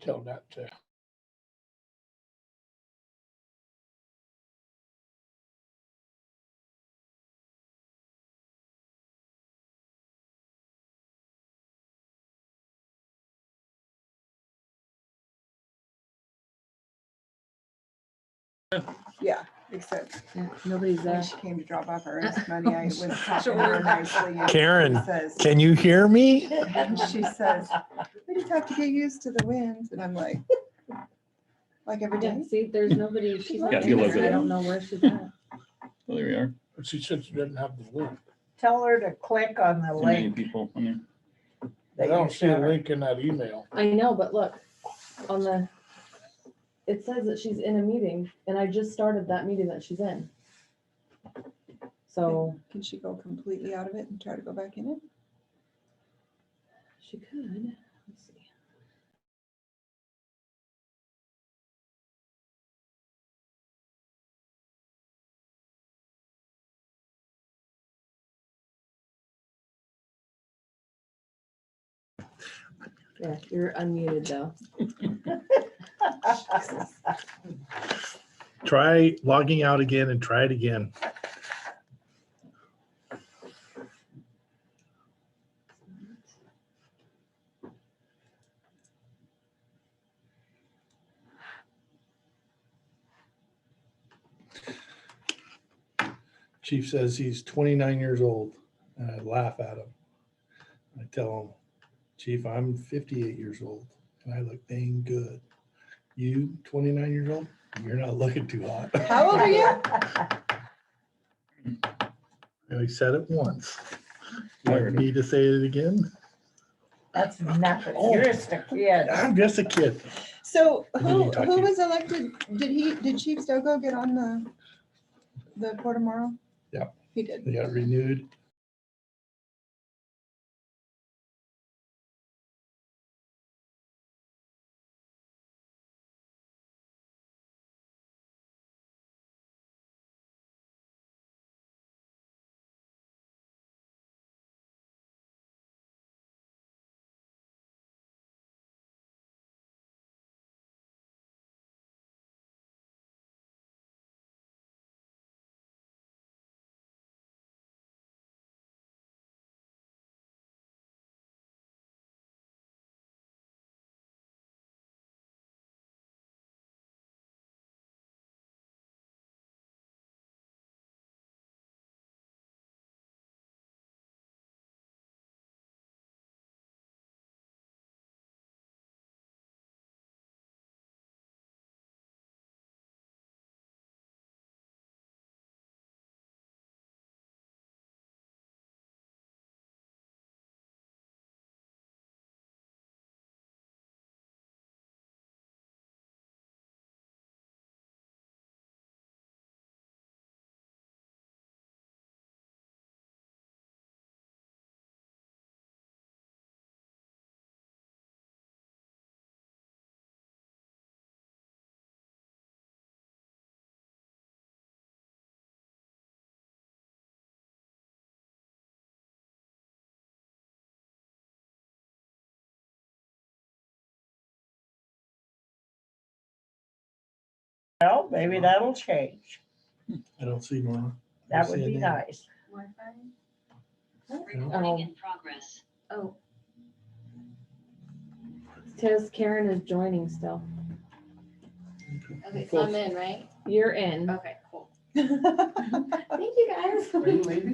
tell that to. Yeah, except Yeah, nobody's when there. she came to drop off her earnest money, I was talking to her nicely. and Karen, she says- can you hear me? And she says, we just have to get used to the winds. And I'm like every Yeah, day. see, there's nobody, she's not Yeah, in you look there. at I it. don't know where she's at. Well, there we are. But she said she doesn't have the link. Tell her to click on the Too many link. people on there. I that don't you see a sent her. link in that email. I know, but look, on the, it says that she's in a meeting and I just started that meeting that she's in. So Can she go completely out of it and try to go back in it? she could, let's see. Yeah, you're unmuted though. Try logging out again and try it again. Chief says he's 29 years old, and I laugh at him. I tell him, Chief, I'm 58 years old, and I look dang good. You, 29 years old, you're not looking too hot. How old are you? And he said it once. I You heard him. need to say it again? That's nothing. Oh. You're just a kid. I'm just a kid. So I didn't talk to who you. was elected? Did Chief Stogo get on the Port Tomorrow? Yeah. He did. They got renewed. Well, maybe that'll change. I don't see Norma. That I would see a be name. nice. Oh. in progress. Oh. Says Karen is joining still. Okay, so I'm in, right? You're in. Okay, cool. Thank you guys.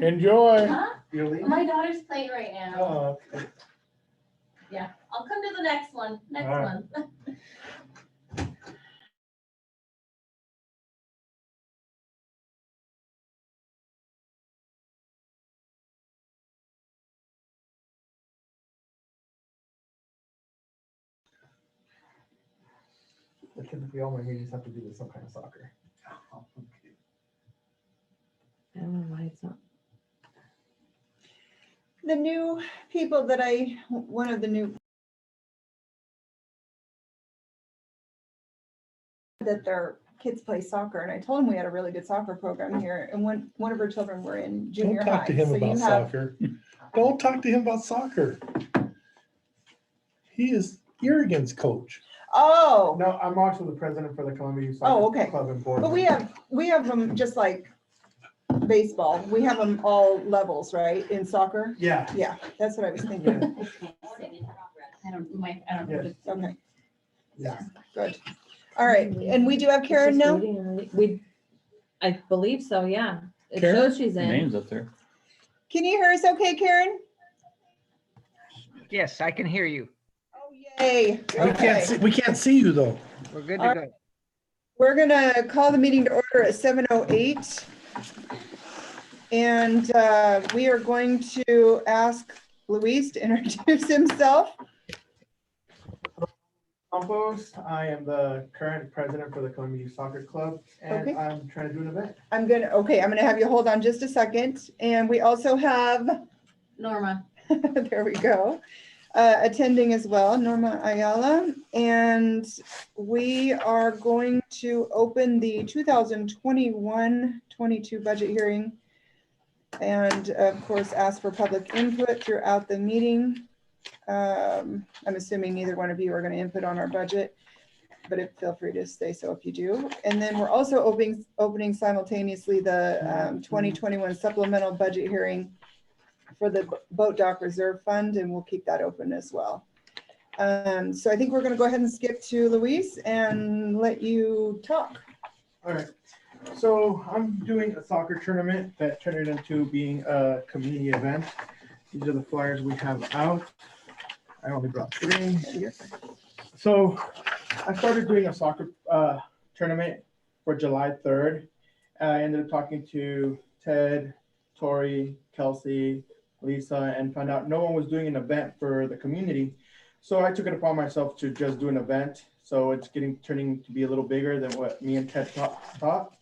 Enjoy. Huh? You're leaving? My daughter's playing right now. Oh, okay. Yeah, I'll come to the next one, next All right. month. But typically all my meetings have to do with some kind of soccer. I don't know why it's not. The new people one of the new that their kids play soccer, and I told him we had a really good soccer program here, and one of her children were in junior Don't high. talk to him So about you have- soccer. Don't talk to him about soccer. He is Irrigan's coach. Oh, No, I'm also the president for the Columbia Youth Oh, Soccer okay. Club and board. but we have them just like baseball. We have them all levels, right, in soccer? Yeah, Yeah, that's what I was thinking. I don't know. Yes. Okay, yeah. good. All right, and we do have Karen It's just now? waiting already. We, I believe so, yeah. It Karen? shows she's Her in. name's up there. Can you hear us okay, Karen? Yes, I can hear you. Oh, yay. Okay. We can't see you though. We're good All to go. We're gonna call the meeting to order at 7:08. And we are going to ask Luis to introduce himself. Campos, I am the current president for the Columbia Youth Soccer Club, and Okay. I'm trying to do an event. I'm gonna have you hold on just a second. And we also have, Norma. there we go, attending as well, Norma Ayala. And we are going to open the 2021-22 budget hearing. And of course, ask for public input throughout the meeting. I'm assuming neither one of you are going to input on our budget, but feel free to say so if you do. And then we're also opening simultaneously the 2021 supplemental budget hearing for the Boat Dock Reserve Fund, and we'll keep that open as well. So I think we're going to go ahead and skip to Luis and let you talk. All right. So I'm doing a soccer tournament that turned into being a community event. These are the flyers we have out. I only brought 3. So I started doing a soccer tournament for July 3rd. I ended up talking to Ted, Tori, Kelsey, Lisa, and found out no one was doing an event for the community. So I took it upon myself to just do an event. So it's turning to be a little bigger than what me and Ted thought.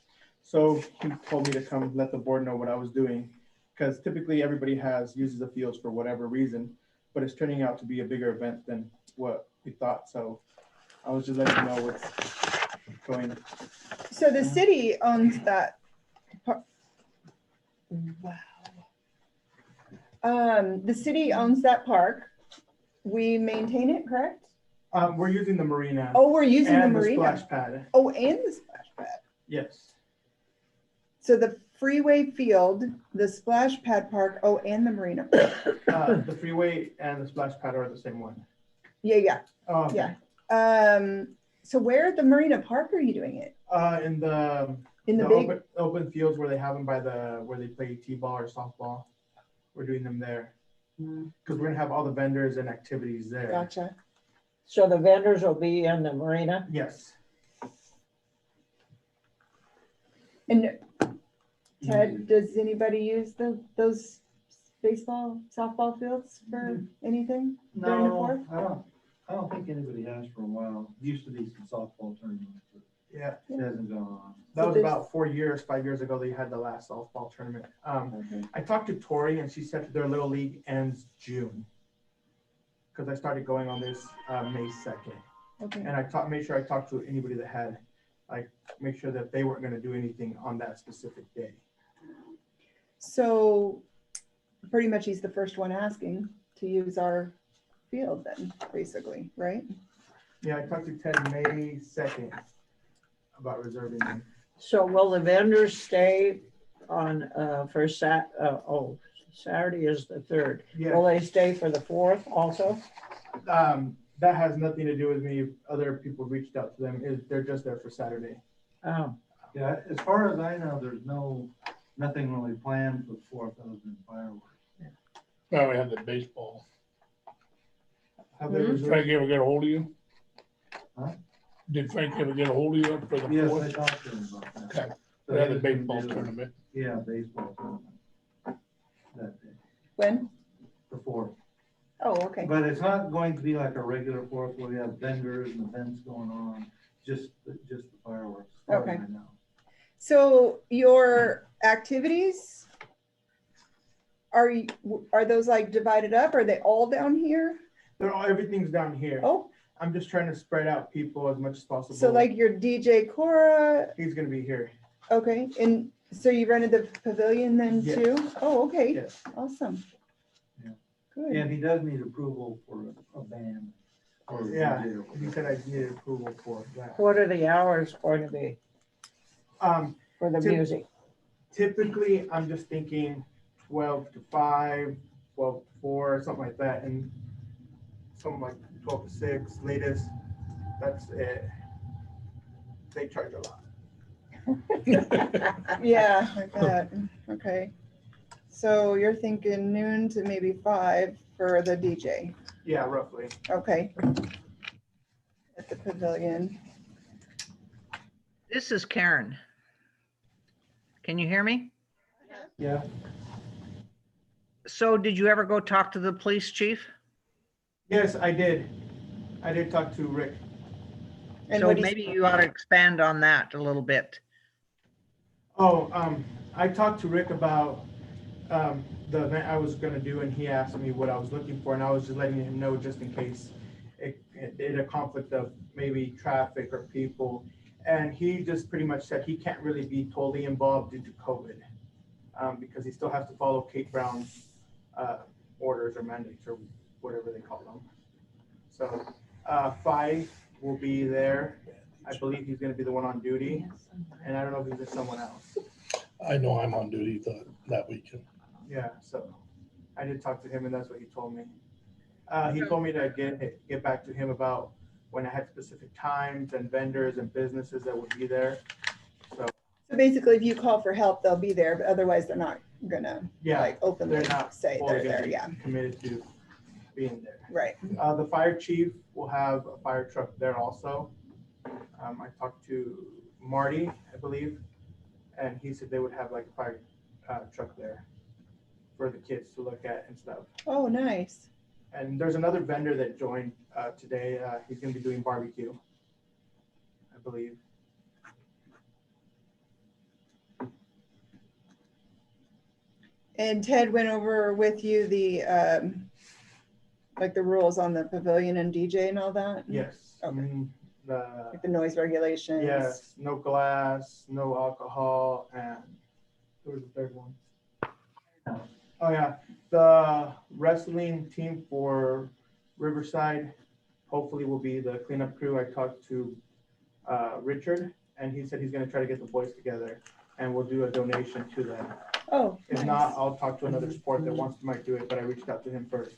So he told me to come let the board know what I was doing, because typically everybody uses the fields for whatever reason, but it's turning out to be a bigger event than what we thought. So I was just letting you know what's going. So the city owns that. Wow. The city owns that park. We maintain it, correct? We're using the marina. Oh, we're using the and the marina. splash pad. Oh, and the splash pad. Yes. So the freeway field, the splash pad park, oh, and the marina. The freeway and the splash pad are the same one. Yeah. Okay. Yeah. So where at the marina park are you doing it? In the big, open fields where they have them where they play t-ball or softball. We're doing them there. Because we're gonna have all the vendors and activities there. gotcha. So the vendors will be in the marina? Yes. And Ted, does anybody use those baseball, softball fields for anything during the No, fourth? I don't think anybody has for a while. Used to be some softball tournaments, but Yeah. it hasn't gone on. That So was there's- about 5 years ago. They had the last softball tournament. Okay. I talked to Tori and she said their little league ends June. Because I started going on this May 2nd. Okay. And made sure I talked to anybody that had, make sure that they weren't gonna do anything on that specific day. So pretty much he's the first one asking to use our field then, basically, right? Yeah, I talked to Ted May 2nd about reserving them. So will the vendors stay on, Saturday is the 3rd. Will Yeah, they stay for the 4th also? that has nothing to do with me. Other people reached out to them. They're just there for Saturday. Oh, Yeah, as far as I know, there's nothing really planned for the 4th other than fireworks. Well, we had the baseball. Have they Mhm. reserved? Frank ever get a hold of you? Huh? Did Frank ever get a hold of you for the Yes, I fourth? talked to him about that. Okay. So We had he the was gonna baseball do the- tournament. Yeah, baseball tournament. That day, When? the 4th. Oh, okay. But it's not going to be like a regular 4th where we have vendors and events going on, just the fireworks. as far as Okay. I know. So your activities, are those like divided up? Are they all down here? Everything's down here. Oh, I'm just trying to spread out people as much as possible. so like your DJ Cora, He's gonna be here. okay, and so you rented the pavilion then Yes. too? Oh, okay, Yes. Awesome. Yeah. Good. And he does need approval for a band. Or Yeah, DJ. he said I needed approval for that. What are the hours going to be for the Tip- music? Typically, I'm just thinking 12 to 5, 12 to 4, something like that, and something like 12 to 6 latest. That's it. They charge a lot. Yeah, like that. Okay. So you're thinking noon to maybe 5 for the DJ. Yeah, roughly. Okay. At the pavilion. This is Karen. Can you hear me? Yeah. So did you ever go talk to the police chief? Yes, I did. I did talk to Rick. And So what do you, maybe you ought to expand on that a little bit. Oh, I talked to Rick about the event I was gonna do, and he asked me what I was looking for, and I was just letting him know just in case it a conflict of maybe traffic or people. And he just pretty much said he can't really be totally involved due to COVID, because he still has to follow Kate Brown's orders or mandates or whatever they call them. So 5 will be there. I believe he's gonna be the one on duty, and I don't know if he's just someone else. I know I'm on duty that weekend. Yeah, so I did talk to him, and that's what he told me. He told me to get back to him about when I had specific times and vendors and businesses that would be there. so basically if you call for help, they'll be there, but otherwise they're not gonna Yeah, like openly they're not say fully they're gonna there. be Yeah, committed to being there. right. The fire chief will have a fire truck there also. I talked to Marty, I believe, and he said they would have like a fire truck there for the kids to look at and stuff. Oh, nice. And there's another vendor that joined today. He's gonna be doing barbecue, I believe. And Ted went over with you the like the rules on the pavilion and DJ and all that? Yes. Okay. The, Like the noise regulations? yes, no glass, no alcohol, and what was the third one? Oh yeah, the wrestling team for Riverside hopefully will be the cleanup crew. I talked to Richard, and he said he's gonna try to get the boys together, and we'll do a donation to them. Oh, If nice. not, I'll talk to another sport that wants to might do it, but I reached out to him first.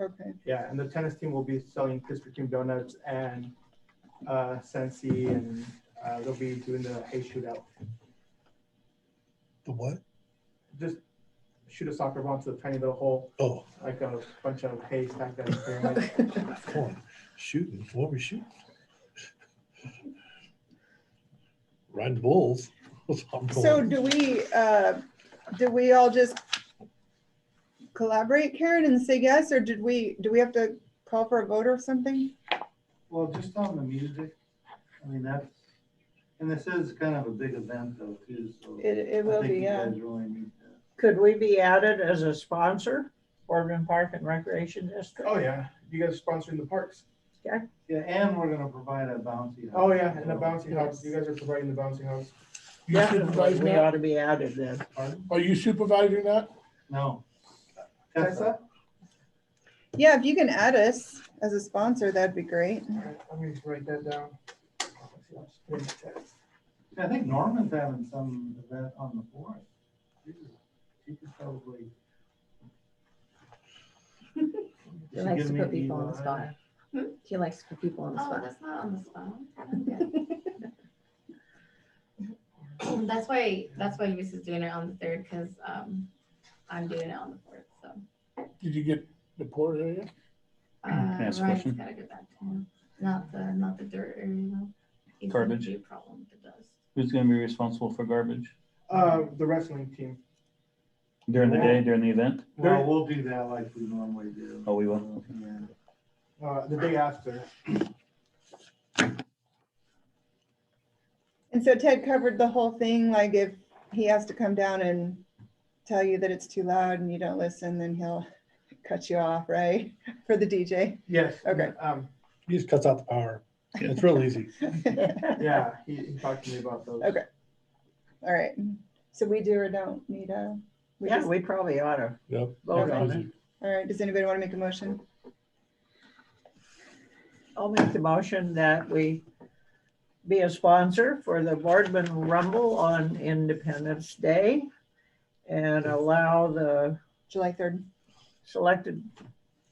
Okay. Yeah, and the tennis team will be selling Krispy Kreme donuts and Sensi, and they'll be doing the hay shootout. The what? Just shoot a soccer ball into a tiny little hole, Oh, like a bunch of hay stacked at a pyramid. come on. Shooting. What were we shooting? Riding bulls. That's what I'm So going. do we all just collaborate, Karen, and say yes, or do we have to call for a vote or something? Well, just on the music, I mean, that's, and this is kind of a big event though, too, so. It I will think be, you yeah. guys really need to. Could we be added as a sponsor, Boardman Park and Recreation District? Oh yeah, you guys are sponsoring the parks. Yeah, and we're gonna provide a bouncy house. Oh yeah, and the bouncy house. You guys are providing the bouncy house. You Definitely, supervising we that? ought to be added then. Are you supervising that? No. Tessa? Yeah, if you can add us as a sponsor, that'd be great. All right, let me write that down. I'll just put it in the text. I think Norman's having some event on the fourth. She could probably. He likes to put people on the spot. He likes to put people on the Oh, spot. that's not on the spot. Okay. That's why Reese is doing it on the 3rd, because I'm doing it on the 4th, so. Did you get the port area? I ask a Ryan's question? gotta get back to him. Not the dirt area though. He's Garbage. having a problem with the dust. Who's gonna be responsible for garbage The wrestling team. during the day, during the event? Well, we'll do that like we normally do. Oh, we will. Yeah. The day after. And so Ted covered the whole thing, like if he has to come down and tell you that it's too loud and you don't listen, then he'll cut you off, right? For the DJ. Yes. Okay. He just cuts out the power. It's real easy. Yeah, he talked to me about those. Okay. All right. So we do or don't need a, we Yeah, just, we probably ought to. Yep. Vote on Easy. it. all right. Does anybody want to make a motion? I'll make the motion that we be a sponsor for the Boardman Rumble on Independence Day and allow the July 3rd. selected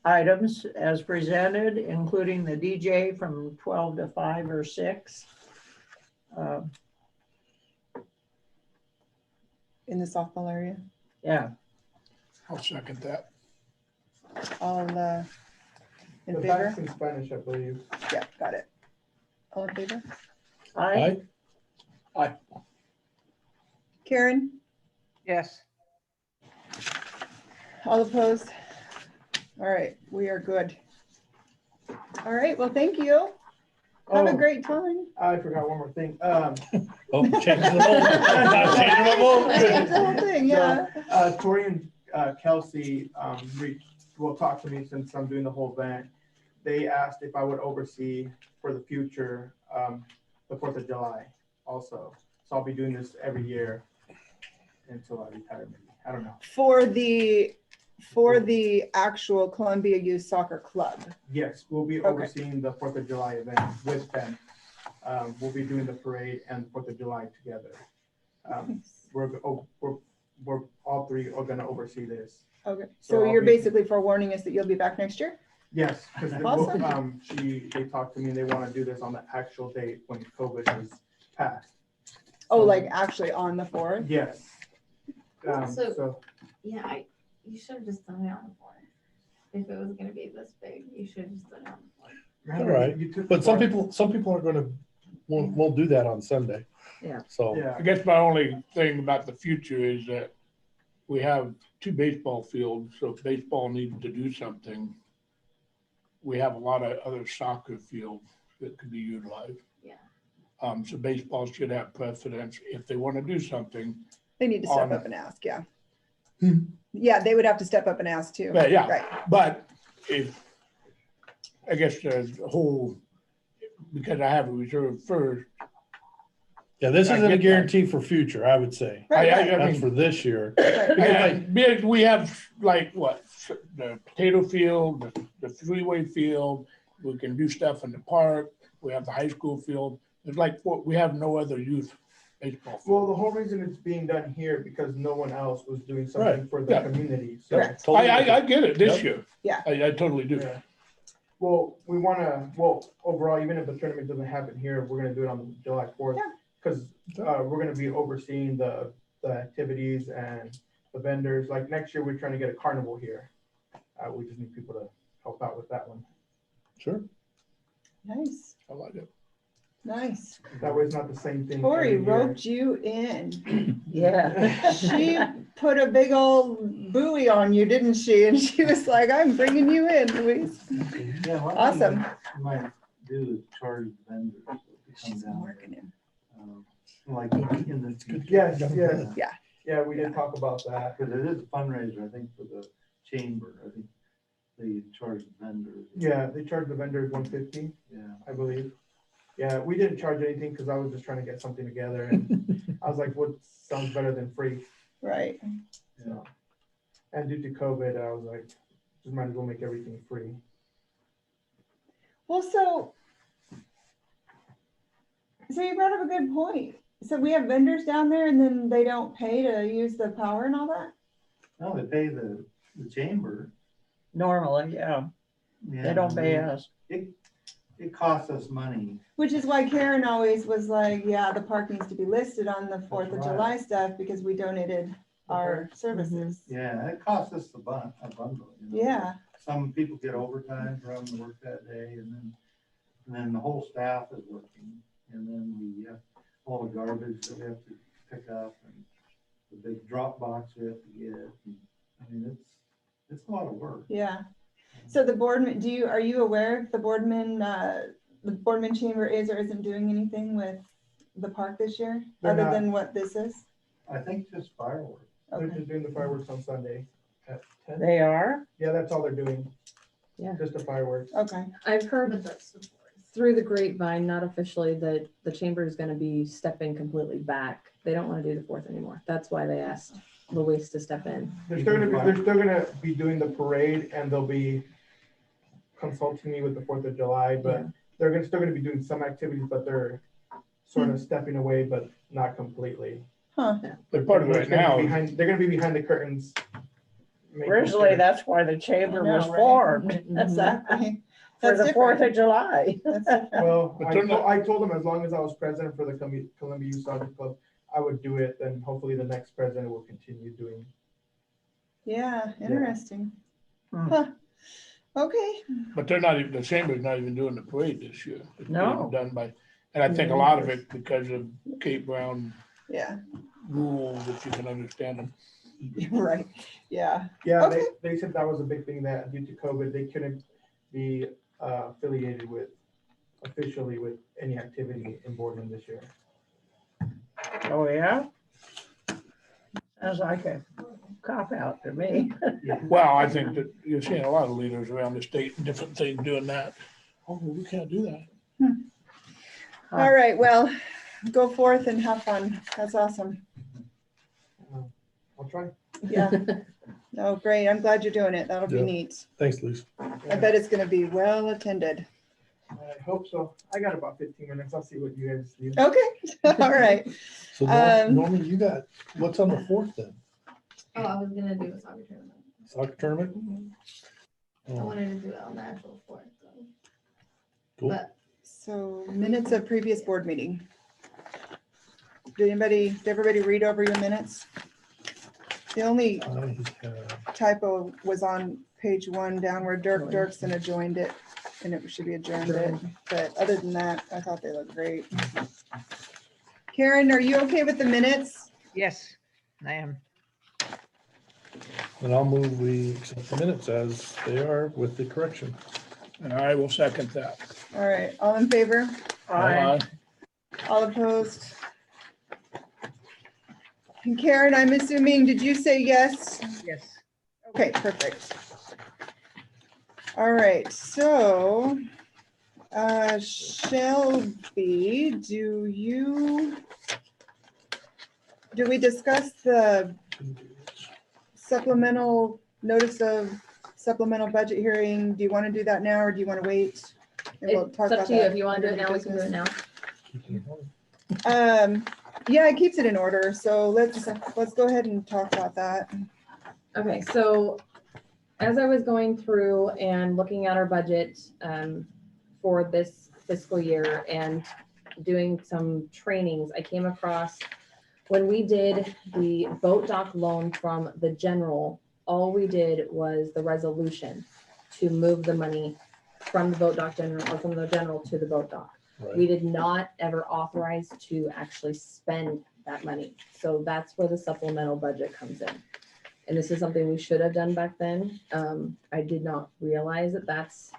items as presented, including the DJ from 12 to 5 or 6. In the softball area. Yeah, I'll second that. All The in favor? back's in Spanish, I believe. Yeah, got it. All in favor? I, Karen, yes. all opposed? All right, we are good. All right, well, thank you. Have a Oh, great time. I forgot one more thing. Oh, changing the vote. Not changing the vote. Change the whole thing, yeah. Tori and Kelsey will talk to me since I'm doing the whole event. They asked if I would oversee for the future the 4th of July also. So I'll be doing this every year until I retire maybe. I don't know. For the actual Columbia Youth Soccer Club. Yes, we'll be Okay. overseeing the 4th of July event with them. We'll be doing the parade and 4th of July together. We're all three are gonna oversee this. Okay, So so I'll you're be- basically forewarning us that you'll be back next year? Yes, because Awesome. they talked to me, they want to do this on the actual date when COVID was passed. Oh, like actually on the 4th? Yes. So- Yeah, you should have just done it on the 4th. If it was gonna be this big, you should have just done it on the 4th. All right. You took But the some people are gonna, won't do that on Sunday. Yeah. So, Yeah, I guess my only thing about the future is that we have 2 baseball fields, so if baseball needs to do something, we have a lot of other soccer fields that could be utilized. Yeah. So baseball should have precedence if they want to do something. They need to step On- up and ask, yeah. Hmm. Yeah, they would have to step up and ask too. But yeah, Right, but if, I guess the whole, because I have a reserve first, yeah, this I isn't a get that. guarantee for future, I would say. right, right, That's mean- for this year. right. we have like what, the potato field, the three-way field, we can do stuff in the park, we have the high school field. There's like, we have no other youth baseball. field. well, the whole reason it's being done here because no one else was doing something for the Yeah. community. So, Correct. Totally I get it this Yep. year. Yeah. I totally do. yeah. Well, overall, even if the tournament doesn't happen here, we're gonna do it on July 4th. Yeah. Because we're gonna be overseeing the activities and the vendors. Like next year, we're trying to get a carnival here. We just need people to help out with that one. Sure. Nice, I like it. nice. That way it's not the same thing. Tori every year. roped you in. Yeah. She put a big old buoy on you, didn't she? And she was like, I'm bringing you in, Louise. Yeah, one thing Awesome. you might do is charge vendors to come She's down. working him. Like in the future. Yes, yes. Yeah. Yeah, we did talk about that. Because it is a fundraiser, I think, for the chamber. I think they charge the vendors. Yeah, they charge the vendors $150, Yeah. I believe. Yeah, we didn't charge anything because I was just trying to get something together and I was like, what sounds better than free? Right. So, and due to COVID, I was like, just might as well make everything free. Well, so you brought up a good point. So we have vendors down there and then they don't pay to use the power and all that? No, they pay the chamber. Normally, yeah. Yeah, They don't pay us. It costs us money. Which is why Karen always was like, yeah, the park needs to be listed on the 4th of right. July stuff because we donated our services. Yeah, it costs us a bundle. you know. Yeah, Some people get overtime for them to work that day and then the whole staff is working. And then we have all the garbage that we have to pick up and the big drop box we have to get. I mean, it's a lot of work. yeah. So the boardman, are you aware if the boardman chamber is or isn't doing anything with the park this year? They're Other not. than what this is? I think just fireworks. They're Okay. just doing the fireworks on Sunday at 10. They are? Yeah, that's all they're doing. Yeah. Just the fireworks. Okay, I've heard But that's the 4th. through the grapevine, not officially, that the chamber is gonna be stepping completely back. They don't wanna do the 4th anymore. That's why they asked Louise to step in. They're still gonna be doing the parade and they'll be consulting me with the 4th of July, but they're still gonna be doing some activities, but they're sort of stepping away, but not completely. Huh. They're part of it now. They're gonna be behind the curtains. making Originally, sure- that's why the chamber I know, was right? formed. That's Okay. for That's the 4th different. of July. That's different. Well, But they're not- I told them as long as I was president for the Columbia Youth Soccer Club, I would do it, then hopefully the next president will continue doing. Yeah, interesting. Hmm. Huh. Okay. But they're not even, the chamber's not even doing the parade this year. It's being No. Done by, and I think a lot of it because of Kate Brown Yeah. rules, if you can understand them. Right. Yeah. Yeah, Okay. they said that was a big thing, that due to COVID, they couldn't be affiliated officially with any activity in Boardman this year. Oh, yeah? Sounds like a cop out to me. Well, I think that you're seeing a lot of leaders around the state and different things doing that. Oh, we can't do that. All right. Well, go forth and have fun. That's awesome. I'll try. Yeah. Oh, great. I'm glad you're doing it. That'll be Yeah. neat. Thanks, Luce. I bet it's going to be well attended. I hope so. I got about 15 minutes. I'll see what you guys do. Okay. All right. So Norman, you got, what's on the 4th then? Oh, I was gonna do a soccer tournament. Soccer tournament? I Oh, wanted to do it on the actual 4th, though. cool. But So minutes of previous board meeting. Did everybody read over your minutes? The only I have- typo was on page 1 down where Dirk Dirksen had joined it, and it should be adjourned it. But other than that, I thought they looked great. Karen, are you okay with the minutes? Yes, I am. And I'll move we accept the minutes as they are with the correction. And I will second that. All right, all in favor? All opposed? And Karen, I'm assuming, did you say yes? Yes. Okay, perfect. All right, so Shelby, do we discuss the supplemental notice of supplemental budget hearing? Do you want to do that now or do you want to wait? And we'll It's talk up about to you. that If you want to do it under now, we can do it now. Yeah, it keeps it in order. So let's go ahead and talk about that. Okay, so as I was going through and looking at our budget for this fiscal year and doing some trainings, I came across when we did the boat dock loan from the general, all we did was the resolution to move the money from the boat dock general or from the general to the boat dock. We Right. did not ever authorize to actually spend that money. So that's where the supplemental budget comes in. And this is something we should have done back then. I did not realize that that's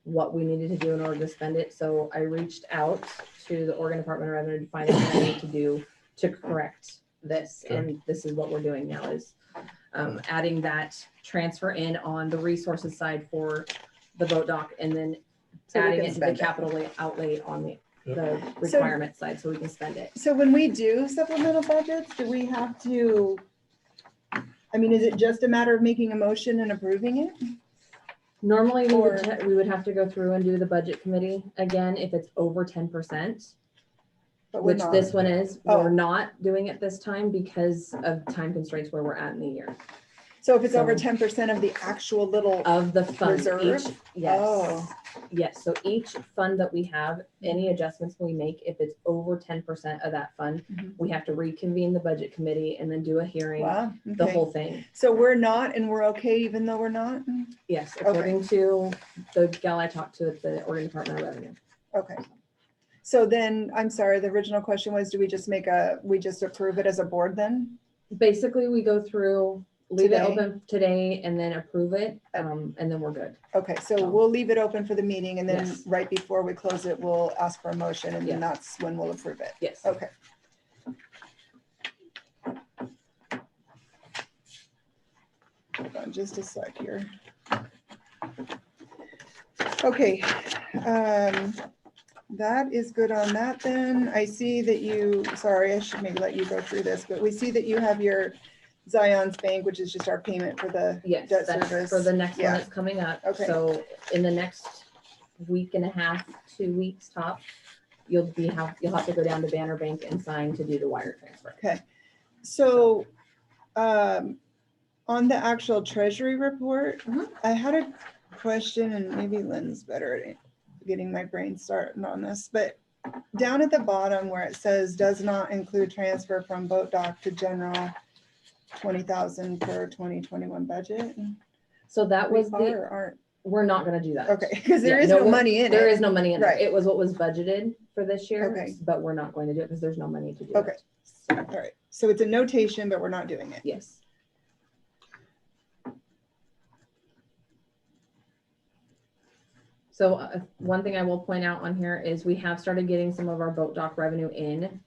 what we needed to do in order to spend it. So I reached out to the Oregon Department of Revenue to find out what I need to do to correct this. And this is what we're doing now is adding that transfer in on the resources side for the boat dock and then So we adding can it to the spend it. capital outlay on the Yep. requirement side so we can spend it. So when we do supplemental budgets, do we have to, I mean, is it just a matter of making a motion and approving it? Normally, Or- we would have to go through and do the budget committee again if it's over 10%, But we're which not. this one is. Oh. We're not doing it this time because of time constraints where we're at in the year. So if it's over so- 10% of the actual little, Of the fund, Reserve? yes. Oh. Yes, so each fund that we have, any adjustments we make, if it's over 10% of that fund, Mhm. we have to reconvene the budget committee and then do a hearing, wow, the okay. whole thing. So we're not and we're okay even though we're not? Yes, Okay. according to the gal I talked to at the Oregon Department of Revenue. Okay. So then, I'm sorry, the original question was, do we just we just approve it as a board then? Basically, we go through, leave it Today? open today and then approve it, and then we're good. Okay, so we'll leave it open for the meeting and then Yes. right before we close it, we'll ask for a motion and then Yeah. that's when we'll approve it. Yes. Okay. Hold on just a sec here. Okay, that is good on that then. I see that you, sorry, I should maybe let you go through this, but we see that you have your Zion's Bank, which is just our payment for the Yes, debt that's service. for the next one Yeah. that's coming up. Okay. So in the next week and a half, 2 weeks top, you'll have to go down to Banner Bank and sign to do the wire transfer. Okay. So, on the actual treasury report, Mhm. I had a question, and maybe Lynn's better at getting my brain started on this, but down at the bottom where it says does not include transfer from boat dock to general, 20,000 for 2021 budget. So that was We the, are or aren't, we're not gonna do that. okay, because there Yeah, is no we're- money in There it. is no money in it. Right. It was what was budgeted for this year, Okay. but we're not going to do it because there's no money to do Okay. it. All right, so it's a notation, but we're not doing it. Yes. So one thing I will point out on here is we have started getting some of our boat dock revenue in.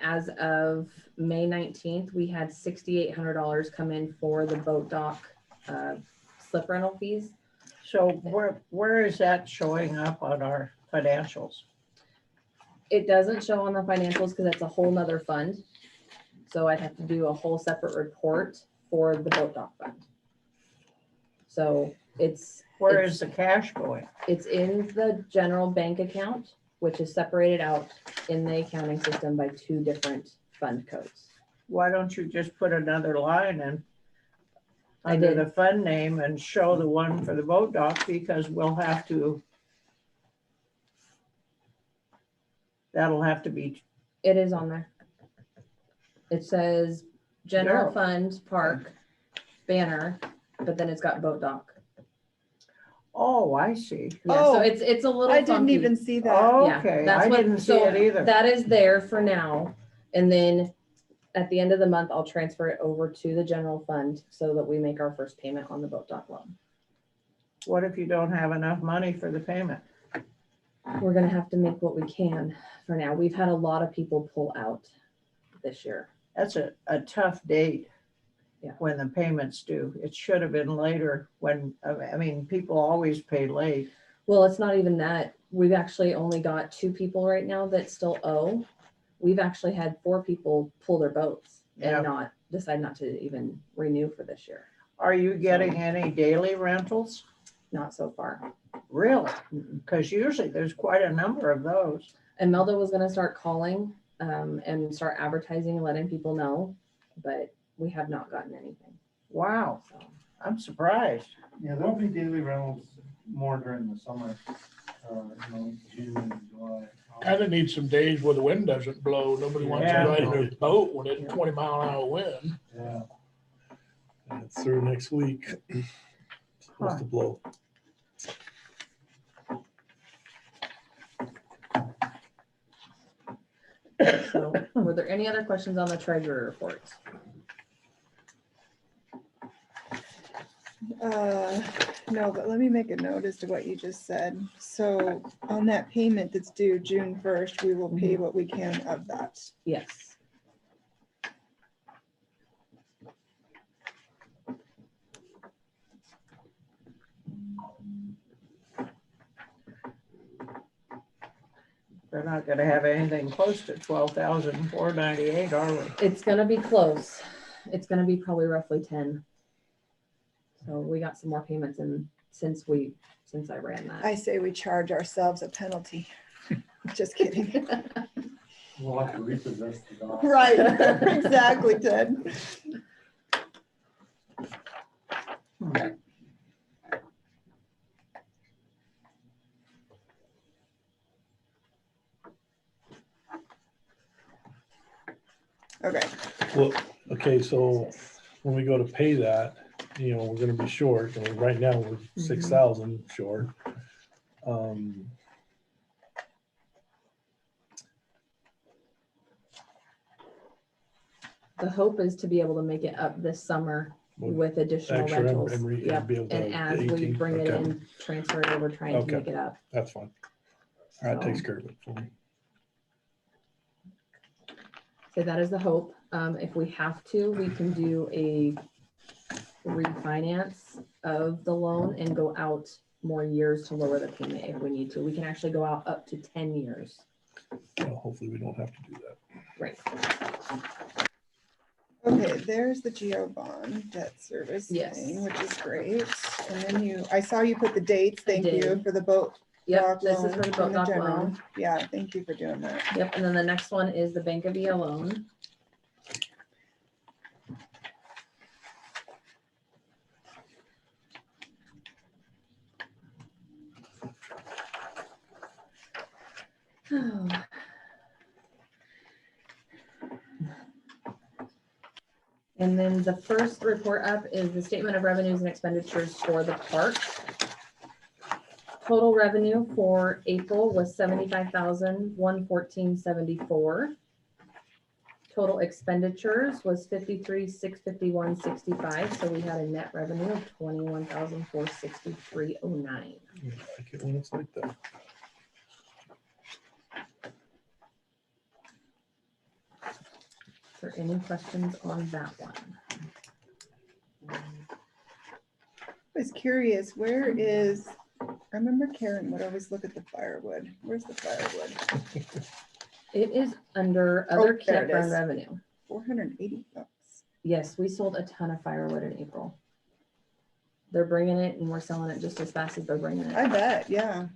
As of May 19th, we had $6,800 come in for the boat dock slip rental fees. So where is that showing up on our financials? It doesn't show on the financials because it's a whole nother fund. So I'd have to do a whole separate report for the boat dock fund. So Where is the cash going? it's in the general bank account, which is separated out in the accounting system by 2 different fund codes. Why don't you just put another line in I under did. the fund name and show the one for the boat dock, because that'll have to be, It is on there. It says general General. fund park banner, but then it's got boat dock. oh, I see. Yeah, so Oh, it's a little I didn't funky. even see that. Yeah, Okay, that's I what- didn't see so it either. That is there for now. And then at the end of the month, I'll transfer it over to the general fund so that we make our first payment on the boat dock loan. What if you don't have enough money for the payment? We're gonna have to make what we can for now. We've had a lot of people pull out this year. That's a tough date. Yeah. When the payments due. It should have been later when, I mean, people always pay late. Well, it's not even that. We've actually only got 2 people right now that still owe. We've actually had 4 people pull their boats Yeah. and decide not to even renew for this year. Are you getting any daily rentals? Not so far. Really? Mm-mm. Because usually there's quite a number of those. And Melda was gonna start calling and start advertising and letting people know, but we have not gotten anything. Wow, So I'm surprised. Yeah, there'll be daily rentals more during the summer, June and July. Kind of need some days where the wind doesn't blow. Nobody wants to Yeah. ride in their boat when it's 20-mile-an-hour wind. Yeah. And it's through next week. Supposed to blow. So were there any other questions on the treasury reports? No, but let me make a note as to what you just said. So on that payment that's due June 1st, we will pay what we can of that. Yes. They're not gonna have anything close to 12,498, are we? It's gonna be close. It's gonna be probably roughly 10. So we got some more payments in since I ran that. I say we charge ourselves a penalty. Just kidding. We'll have to repossess the dock. Right, exactly, Ted. Okay, Well, okay, so when we go to pay that, we're gonna be short, and right now we're 6,000 short. The hope is to be able to make it up this summer with additional Extra rentals. and Yep. be able to. And as we 18, bring it okay, in, transfer it over, trying to Okay. make it up. That's fine. All right, So- takes care of it for me. So that is the hope. If we have to, we can do a refinance of the loan and go out more years to lower the payment if we need to. We can actually go out up to 10 years. Well, hopefully we don't have to do that. Right. Okay, there's the Geo bond debt service Yes. thing, which is great. And then I saw you put the dates. I Thank you did. for the boat Yep, dock this is loan for the and boat dock general. loan. Yeah, thank you for doing that. Yep, and then the next one is the Bank of Via loan. And then the first report up is the statement of revenues and expenditures for the park. Total revenue for April was $75,114.74. Total expenditures was $53,651.65. So we had a net revenue of $21,463.09. I like it when it's like that. Is there any questions on that one? I was curious, where is, I remember Karen would always look at the firewood. Where's the firewood? It is under other there it campground is. revenue. $480. Yes, we sold a ton of firewood in April. They're bringing it and we're selling it just as fast as they're bringing I it. bet, yeah.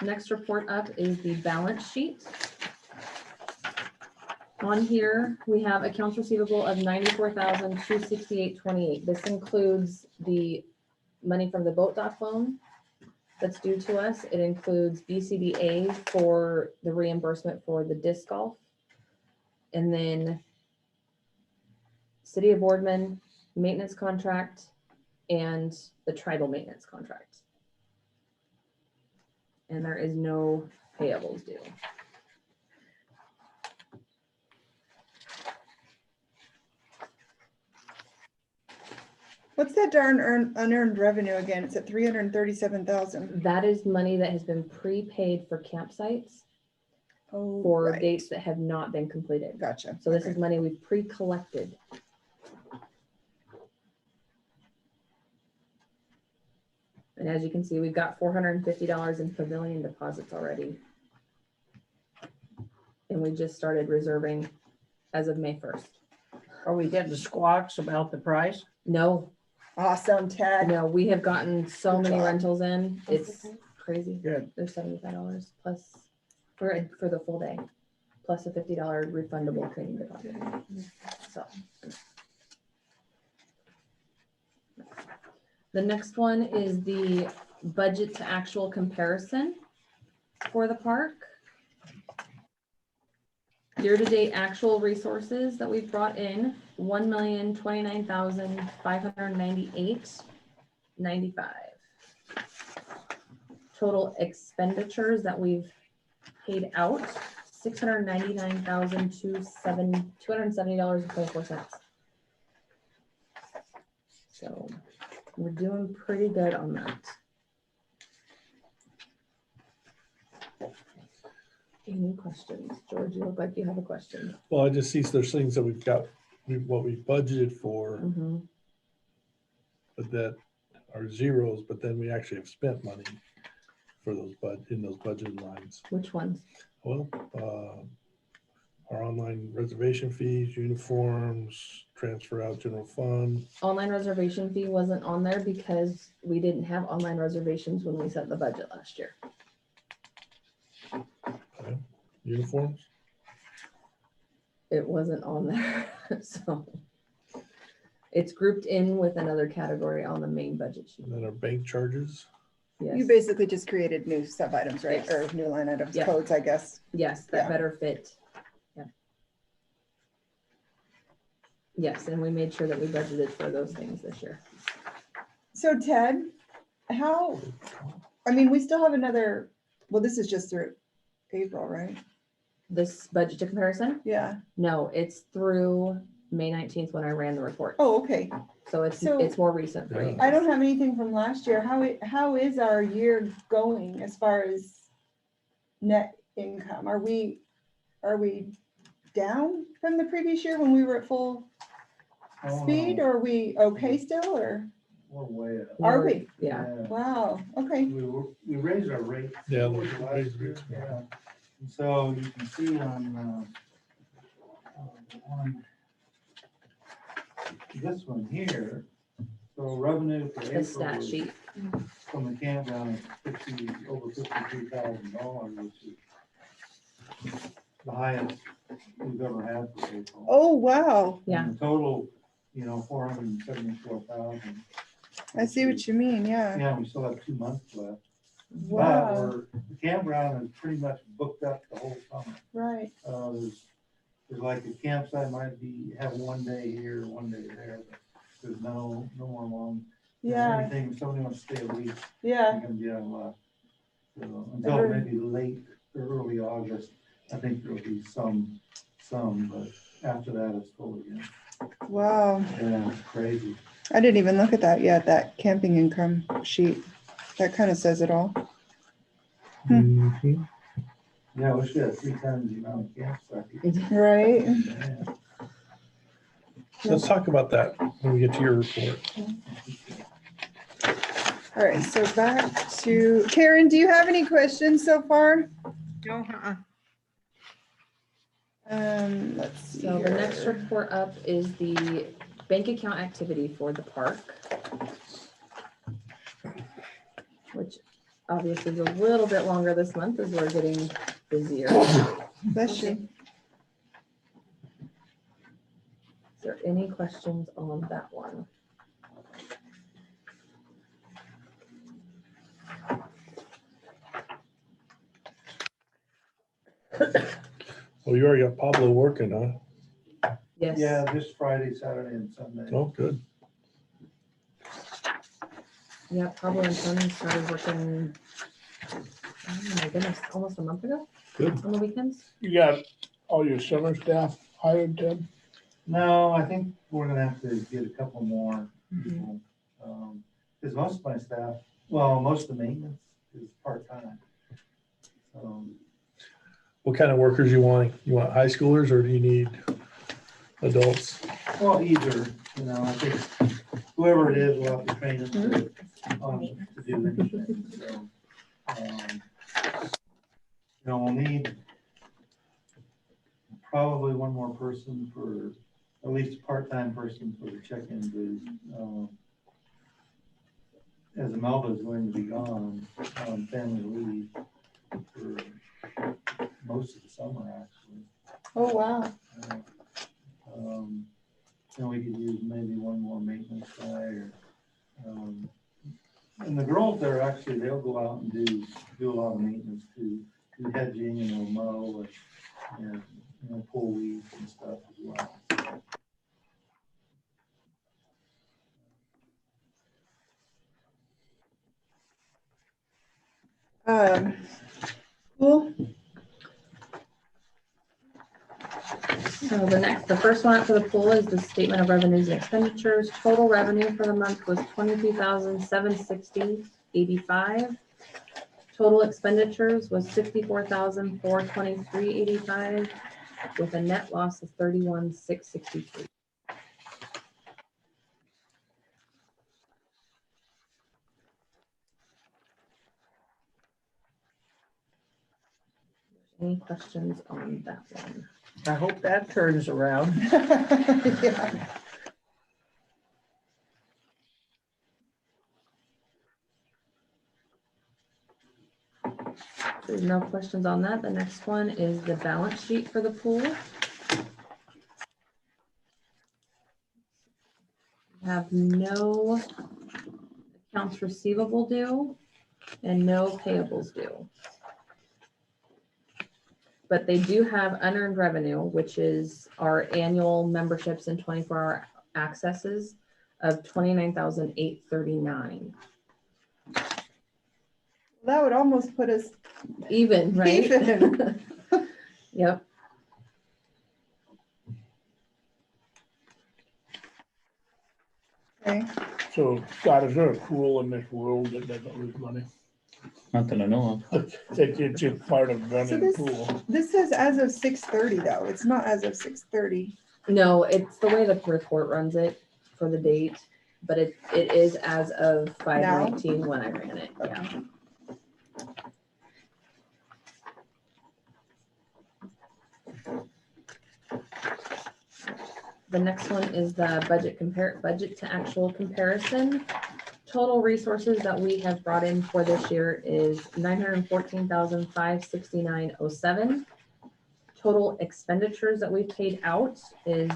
Next report up is the balance sheet. On here, we have accounts receivable of $94,268.28. This includes the money from the boat dock loan that's due to us. It includes BCBA for the reimbursement for the disc golf. And then City of Boardman maintenance contract and the tribal maintenance contract. And there is no payables due. What's that darn unearned revenue again? It's at 337,000. That is money that has been prepaid for campsites Oh, for right. dates that have not been completed. Gotcha. So this Okay. is money we've pre-collected. And as you can see, we've got $450 in pavilion deposits already. And we just started reserving as of May 1st. Are we getting squawks about the price? No, Awesome, Ted. no, we have gotten so Good many job. rentals in. It's crazy. Good. They're $75 plus for the full day, plus a $50 refundable cleaning deposit. So. The next one is the budget to actual comparison for the park. Year-to-date actual resources that we've brought in, $1,029,598.95. Total expenditures that we've paid out, $699,270.24. So we're doing pretty good on that. Any questions? George, you look like you have a question. Well, I just see there's things that we've got, what we budgeted for, Mhm. but that are zeros, but then we actually have spent money for those in those budget lines. Which ones? Well, our online reservation fees, uniforms, transfer out general fund. Online reservation fee wasn't on there because we didn't have online reservations when we set the budget last year. Uniforms, It wasn't on there, so. It's grouped in with another category on the main budget sheet. and then our bank charges. You Yes, basically just created new sub items, right? Yes. Or new line items, Yeah. codes, I guess. yes, that Yeah. better fit. Yeah. Yes, and we made sure that we budgeted for those things this year. So Ted, I mean, we still have another, well, this is just through April, right? This budget to comparison? Yeah. No, it's through May 19th when I ran the report. Oh, okay. So it's So- more recent for you. I don't have anything from last year. How is our year going as far as net income? Are we down from the previous year when we were at full speed, or are we okay still, or We're way up. are we? Yeah, Wow, okay. We raised our rate. Yeah, we last raised year, rates. yeah. And so you can see on, on this one here, so revenue for The April stat was sheet. from the campground is over $53,000, which is the highest we've ever had for April. Oh, wow. Yeah. And the total, 474,000. I see what you mean. Yeah. Yeah, we still have 2 months left. But Wow. the campground is pretty much booked up the whole summer. Right. There's like a campsite might have one day here, one day there, but there's no more long. Yeah. Anything, if somebody wants to stay a week, Yeah. you can be on luck. So until maybe late or early August, I think there'll be some, but after that, it's full again. Wow. Yeah, it's crazy. I didn't even look at that yet, that camping income sheet. That kind of says it all. Mhm. Yeah, we should have 3 times the amount of campsites. Right. Yeah. Let's talk about that when we get to your report. All right. So back to Karen. Do you have any questions so far? No, Let's see. So the next here. report up is the bank account activity for the park. Which obviously is a little bit longer this month as we're getting busier. Bless you. Is there any questions on that one? Well, you already got Pablo working, huh? Yes. Yeah, this Friday, Saturday, and Sunday. Oh, good. Yeah, Pablo and Tony started working, oh my goodness, almost a month ago Good. on the weekends. You got all your summer staff hired, Ted? No, I think we're gonna have to get a couple more Mm-hmm. people. Because most of my staff, well, most of the maintenance is part-time. What kind of workers you want? You want high schoolers or do you need adults? Well, either, I think whoever it is will have to train them to do anything. So, we'll need probably one more person for, at least a part-time person for the check-in booth. As Imelda is going to be gone on family leave for most of the summer, actually. Oh, wow. We could use maybe one more maintenance guy or, and the girls there, actually, they'll go out and do a lot of maintenance too, do hedging and they'll mow and pull weeds and stuff as well. Cool. So the first one up for the pool is the statement of revenues and expenditures. Total revenue for the month was $22,760.85. Total expenditures was $64,423.85 with a net loss of $31,663. Any questions on that one? I hope that turns around. Yeah. There's no questions on that. The next one is the balance sheet for the pool. We have no accounts receivable due and no payables due. But they do have unearned revenue, which is our annual memberships and 24-hour accesses of $29,839. That would almost put us Even, right? Even. Yep. okay. So Scott, is there a pool in this world that doesn't lose money? Not that I know of. It's just part of running a this- pool. This says as of 6:30 though. It's not as of 6:30. No, it's the way the report runs it for the date, but it is as of 5/19 when I ran it. Yeah. the next one is the budget to actual comparison. Total resources that we have brought in for this year is $914,569.07. Total expenditures that we've paid out is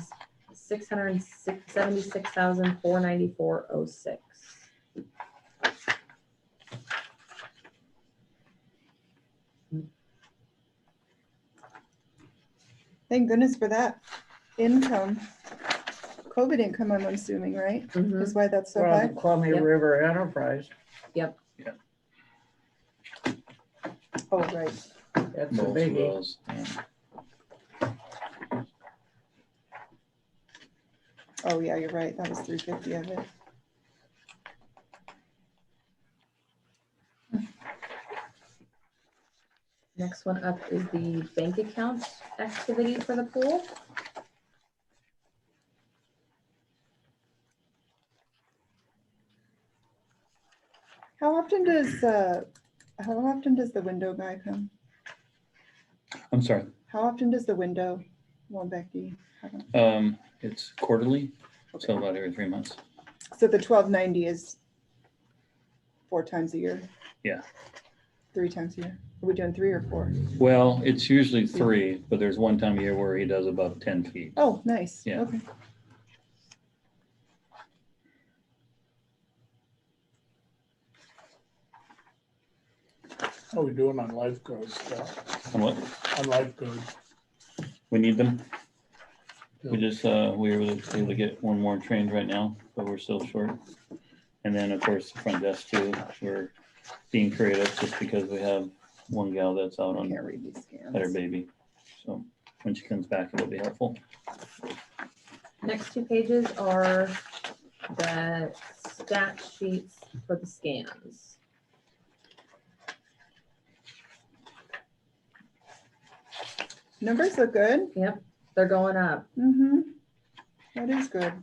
$676,494.06. Thank goodness for that income. COVID income, I'm assuming, right? Is why that's so Well, high. the Columbia Yep. River Enterprise, Oh, right. that's a Most of biggie. those, yeah. Oh, yeah, you're right. That was 350 of it. Next one up is the bank account activity for the pool. How often does the window guy come? I'm sorry, How often does the window, well, Becky? it's quarterly, so about every 3 months. So the 1290 is 4 times a year? Yeah. 3 times a year? Are we doing 3 or 4? Well, it's usually 3, but there's one time a year where he does about 10 feet. Oh, nice. Yeah. Okay. How we doing on lifeguards stuff? And what? On lifeguards? We need them. We just, we were able to get one more trained right now, but we're still short. And then, of course, the front desk too, we're being creative just because we have one gal that's out on Can't read these at her scans. baby. So when she comes back, it'll be helpful. Next 2 pages are the stat sheets for the scans. Numbers look good. Yep, they're going up. Mm-hmm. That is good.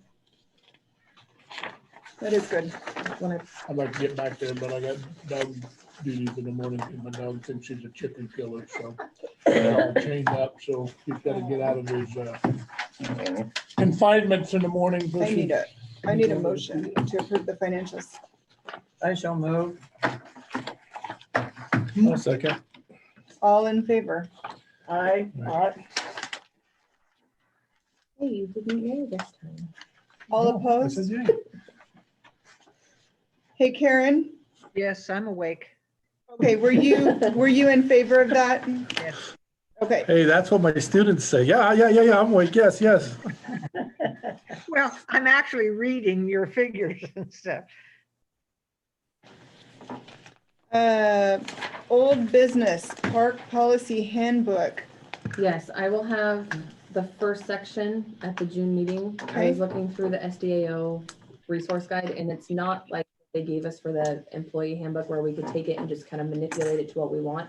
That is good. When I I'd like to get back there, but I got dog duties in the morning and my dog thinks she's a chicken killer, so they're all chained up, so he's gotta get out of his confinements in the morning. I need a motion to approve the financials. I shall move. I'll second. All in favor? Aye. Hey, you didn't yay this time. All No, I opposed? said yay. Hey, Karen, Yes, I'm awake. okay, were you in favor of that? Yes. Okay, Hey, that's what my students say. Yeah, I'm awake. Yes. Well, I'm actually reading your figures and stuff. old business, park policy handbook. Yes, I will have the first section at the June meeting. I Okay. was looking through the SDAO resource guide, and it's not like they gave us for the employee handbook where we could take it and just kind of manipulate it to what we want.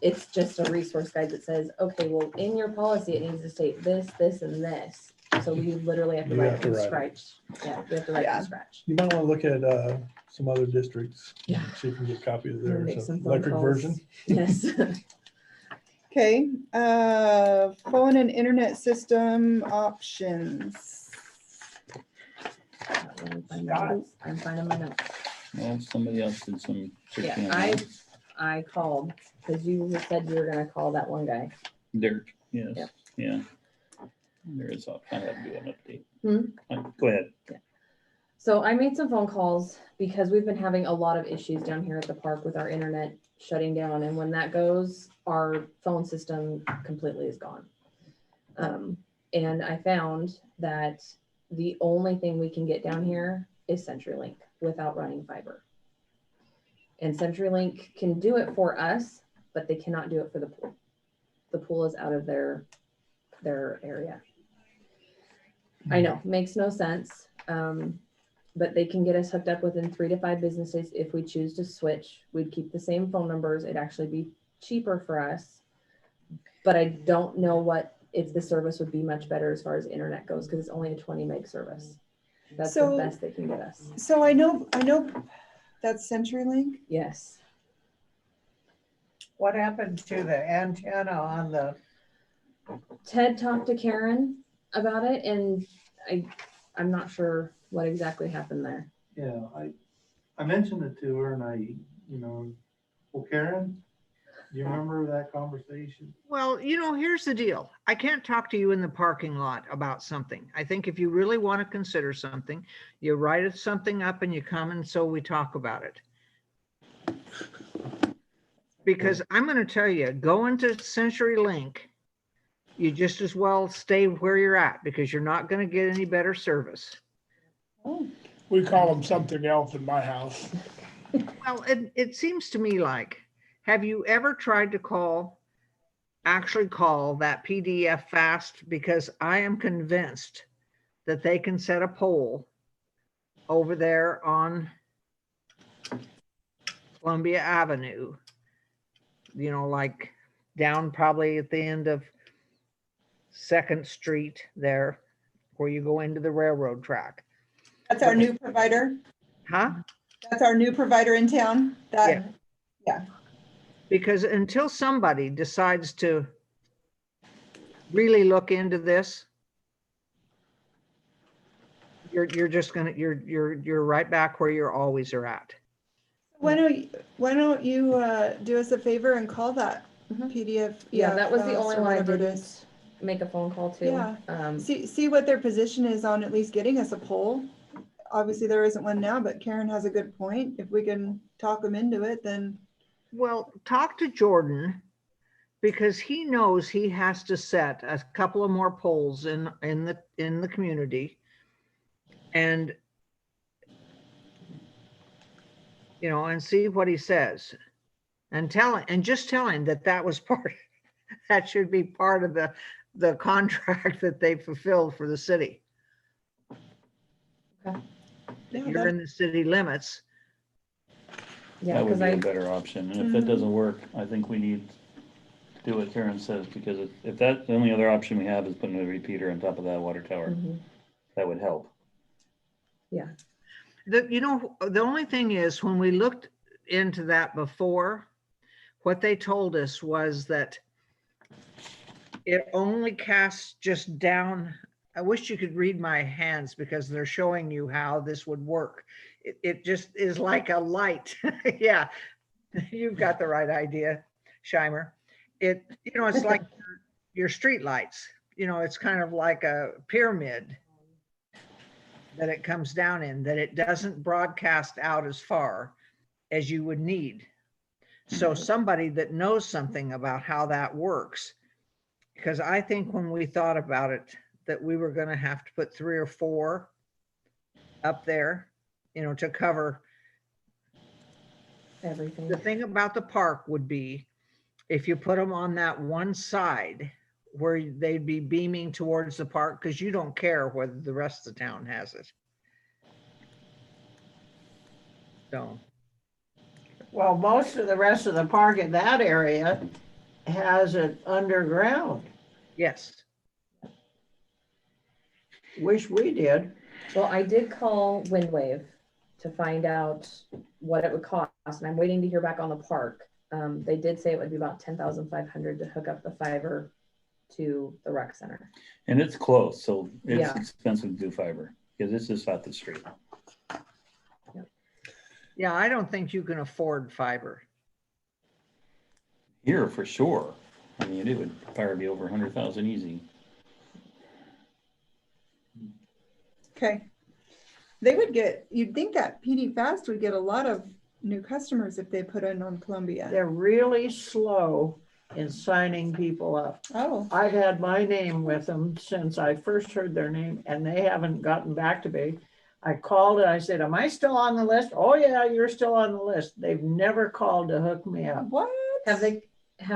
It's just a resource guide that says, okay, well, in your policy, it needs to state this, this, and this. So we literally have to You write have to from write it. scratch. Yeah, we have to write Yeah. from scratch. You might want to look at some other districts. Yeah. See if you can get a copy of I'm gonna make theirs. some phone Electric calls. version. Yes. Okay, phone and internet system options. I'm finding my notes. Well, somebody else did some Yeah, searching on that. I called because you said you were gonna call that one guy. Dirk, yes, Yep. yeah. There is, I'll kind of do an update. Hmm? Go ahead. So I made some phone calls because we've been having a lot of issues down here at the park with our internet shutting down. And when that goes, our phone system completely is gone. And I found that the only thing we can get down here is CenturyLink without running fiber. And CenturyLink can do it for us, but they cannot do it for the pool. The pool is out of their area. I know, makes no sense. But they can get us hooked up within 3 to 5 business days if we choose to switch. We'd keep the same phone numbers. It'd actually be cheaper for us. But I don't know if the service would be much better as far as internet goes, because it's only a 20 meg service. That's the So- best they can get us. So I know that's CenturyLink. Yes. What happened to the antenna on the, Ted talked to Karen about it, and I'm not sure what exactly happened there. Yeah, I mentioned it to her and well, Karen, do you remember that conversation? Well, here's the deal. I can't talk to you in the parking lot about something. I think if you really want to consider something, you write something up and you come and so we talk about it. Because I'm going to tell you, going to CenturyLink, you just as well stay where you're at because you're not going to get any better service. We call them something else in my house. Well, it seems to me like, have you ever tried to actually call that PDF fast? Because I am convinced that they can set a pole over there on Columbia Avenue, like down probably at the end of 2nd Street there, where you go into the railroad track. That's our new provider. Huh? That's our new provider in town. Yeah. Because until somebody decides to really look into this, you're right back where you're always are at. Why don't you do us a favor and call that PDF? Yeah, that was the EFS only or one I whatever it didn't is. make a phone call to. Yeah. See what their position is on at least getting us a poll. Obviously there isn't one now, but Karen has a good point. If we can talk them into it, then. Well, talk to Jordan because he knows he has to set a couple of more polls in the community, and and see what he says, and just tell him that was that should be part of the contract that they fulfilled for the city. Okay. You're in the city limits. Yeah, That would because be a better option. And if that doesn't work, I think we need to do what Karen says, because if that, the only other option we have is putting a repeater on top of that water tower, that would help. Yeah. The only thing is, when we looked into that before, what they told us was that it only casts just down. I wish you could read my hands because they're showing you how this would work. It just is like a light. Yeah, you've got the right idea, Scheimer. It's like your street lights. It's kind of like a pyramid that it comes down in, that it doesn't broadcast out as far as you would need. So somebody that knows something about how that works, because I think when we thought about it, that we were going to have to put 3 or 4 up there, to cover everything. The thing about the park would be if you put them on that one side where they'd be beaming towards the park, because you don't care whether the rest of the town has it. So. Well, most of the rest of the park in that area has it underground. Yes. Wish we did. Well, I did call Windwave to find out what it would cost, and I'm waiting to hear back on the park. They did say it would be about $10,500 to hook up the fiber to the rec center. And it's close, so it's expensive to do fiber because it's just off the street. Yeah, I don't think you can afford fiber. Here for sure. I mean, it would probably be over 100,000 easy. Okay. They would you'd think that PD Fast would get a lot of new customers if they put in on Columbia. They're really slow in signing people up. Oh. I've had my name with them since I first heard their name, and they haven't gotten back to me. I called and I said, am I still on the list? Oh yeah, you're still on the list. They've never called to hook me up. What? Have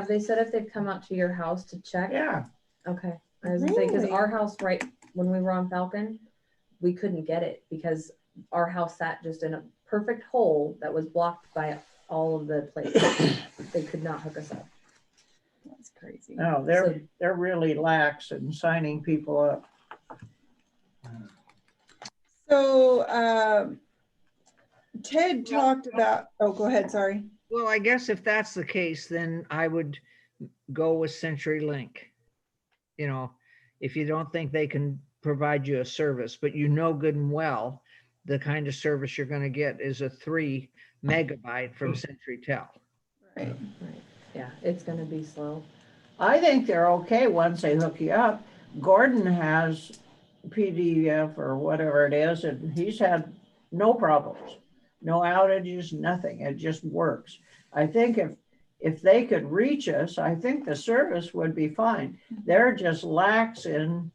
they said if they've come out to your house to check? Yeah. Okay. I was gonna say, because Really? our house, right when we were on Falcon, we couldn't get it because our house sat just in a perfect hole that was blocked by all of the places. They could not hook us up. That's crazy. No, they're really lax in signing people up. So Ted talked about, oh, go ahead, sorry. Well, I guess if that's the case, then I would go with CenturyLink. If you don't think they can provide you a service, but you know good and well, the kind of service you're gonna get is a 3 megabyte from CenturyTel. Right. Right. Yeah, it's gonna be slow. I think they're okay once they hook you up. Gordon has PDF or whatever it is, and he's had no problems, no outages, nothing. It just works. I think if they could reach us, I think the service would be fine. They're just lax in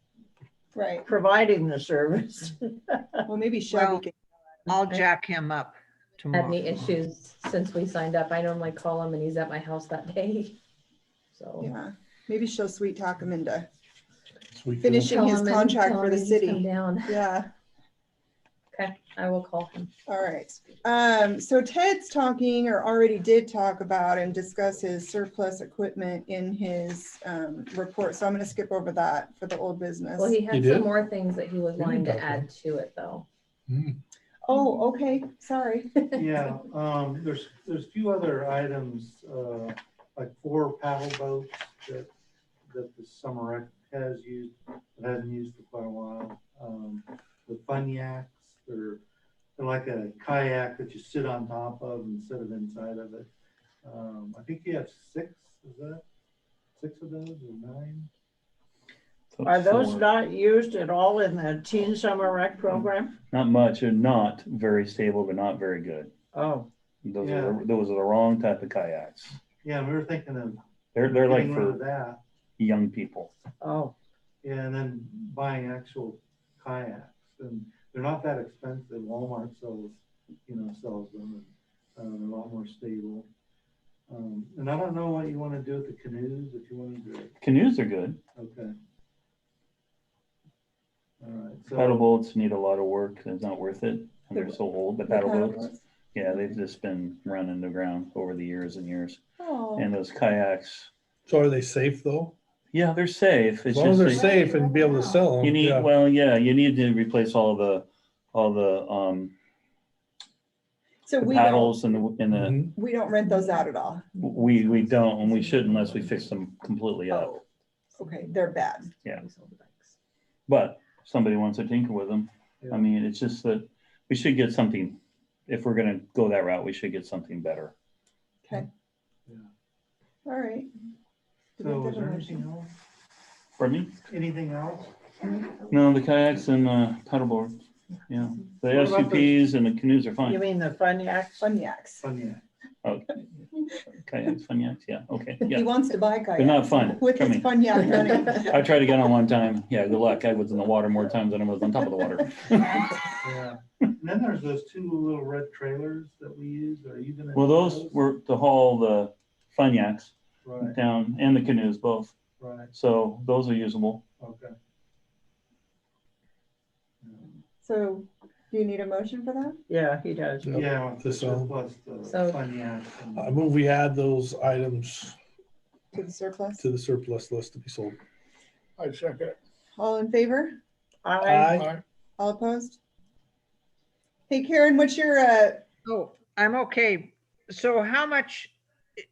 Right. providing the service. Well, maybe Shelby Well, can. I'll jack him up Had tomorrow. any issues since we signed up. I normally call him and he's at my house that day. So. Yeah, maybe she'll sweet talk him into Sweet finishing Tell his him and contract tell for him the he needs to come city. Down. Yeah, Okay, I will call him. all right. So Ted's talking or already did talk about and discuss his surplus equipment in his report. So I'm gonna skip over that for the old business. Well, he You had did? some more things that he was We wanting didn't to talk about add to it though. Oh, okay, sorry. Yeah, there's a few other items, like 4 paddle boats that the summer rec has used, but hasn't used for quite a while. The fun yaks, they're like a kayak that you sit on top of instead of inside of it. I think you have 6, is that 6 of those or 9? Are those 4. not used at all in the teen summer rec program? Not much, and not very stable, but not very good. Oh, Those Yeah. are those are the wrong type of kayaks. Yeah, we were thinking of They're like getting rid of for that. young people. oh, Yeah, and then buying actual kayaks, and they're not that expensive. Walmart sells them, and they're a lot more stable. And I don't know what you want to do with the canoes, if you want to do it. Canoes are good. Okay. All right. Paddle boats need a lot of work. It's not worth it. And they're so old. The paddle boats. Yeah, they've just been running the ground over the years and years. Oh, And those kayaks, So are they safe though? yeah, they're safe. As It's long as they're just safe and be able to sell them. you need, yeah. well, yeah, you need to replace all the so the we don't, paddles and the Mhm. we don't rent those out at all. we don't, and we should unless we fix them completely up. Oh, okay, they're bad. Yeah. But somebody wants to tinker with them. I mean, it's just that we should get something, if we're gonna go that route, we should get something better. Okay. Yeah. All right. Did we So get is a there motion? anything else? Pardon me? Anything else? No, the kayaks and paddle boards, yeah. The What about SUPs and the canoes are you fine. mean the fun yaks? Fun yaks. Fun, yeah. Oh, kayaks, fun yaks, yeah, okay, He yeah. wants to buy kayaks. They're not fun. With Trust his me. fun yak money. I tried to get on one time. Yeah, good luck. I was in the water more times than I was on top of the water. Yeah. And then there's those 2 little red trailers that we use. Are you gonna? Well, those were to haul the fun yaks Right, down and the canoes both. right, So those are usable. okay. So do you need a motion for that? Yeah, he does. Yep. Yeah, with the This all. surplus, the So- fun yaks. I move we add those items To the surplus? to the surplus list to be sold. I second it. All in favor? I, All opposed? Hey Karen, what's your, Oh, I'm okay. So how much,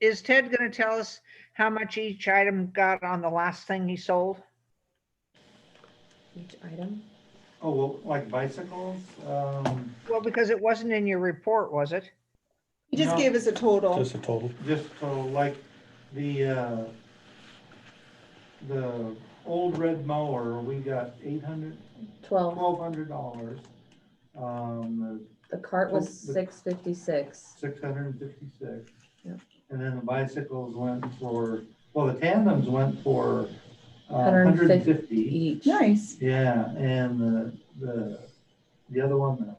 is Ted gonna tell us how much each item got on the last thing he sold? Each item. Oh, well, like bicycles, Well, because it wasn't in your report, was it? he just No. gave us a total. Just a total. just so like the old red mower, we got $12. $1,200. The cart was The- $656. 656. Yep. And then the bicycles went for, well, the tandems went for 150 150. each. Nice. Yeah, and the other one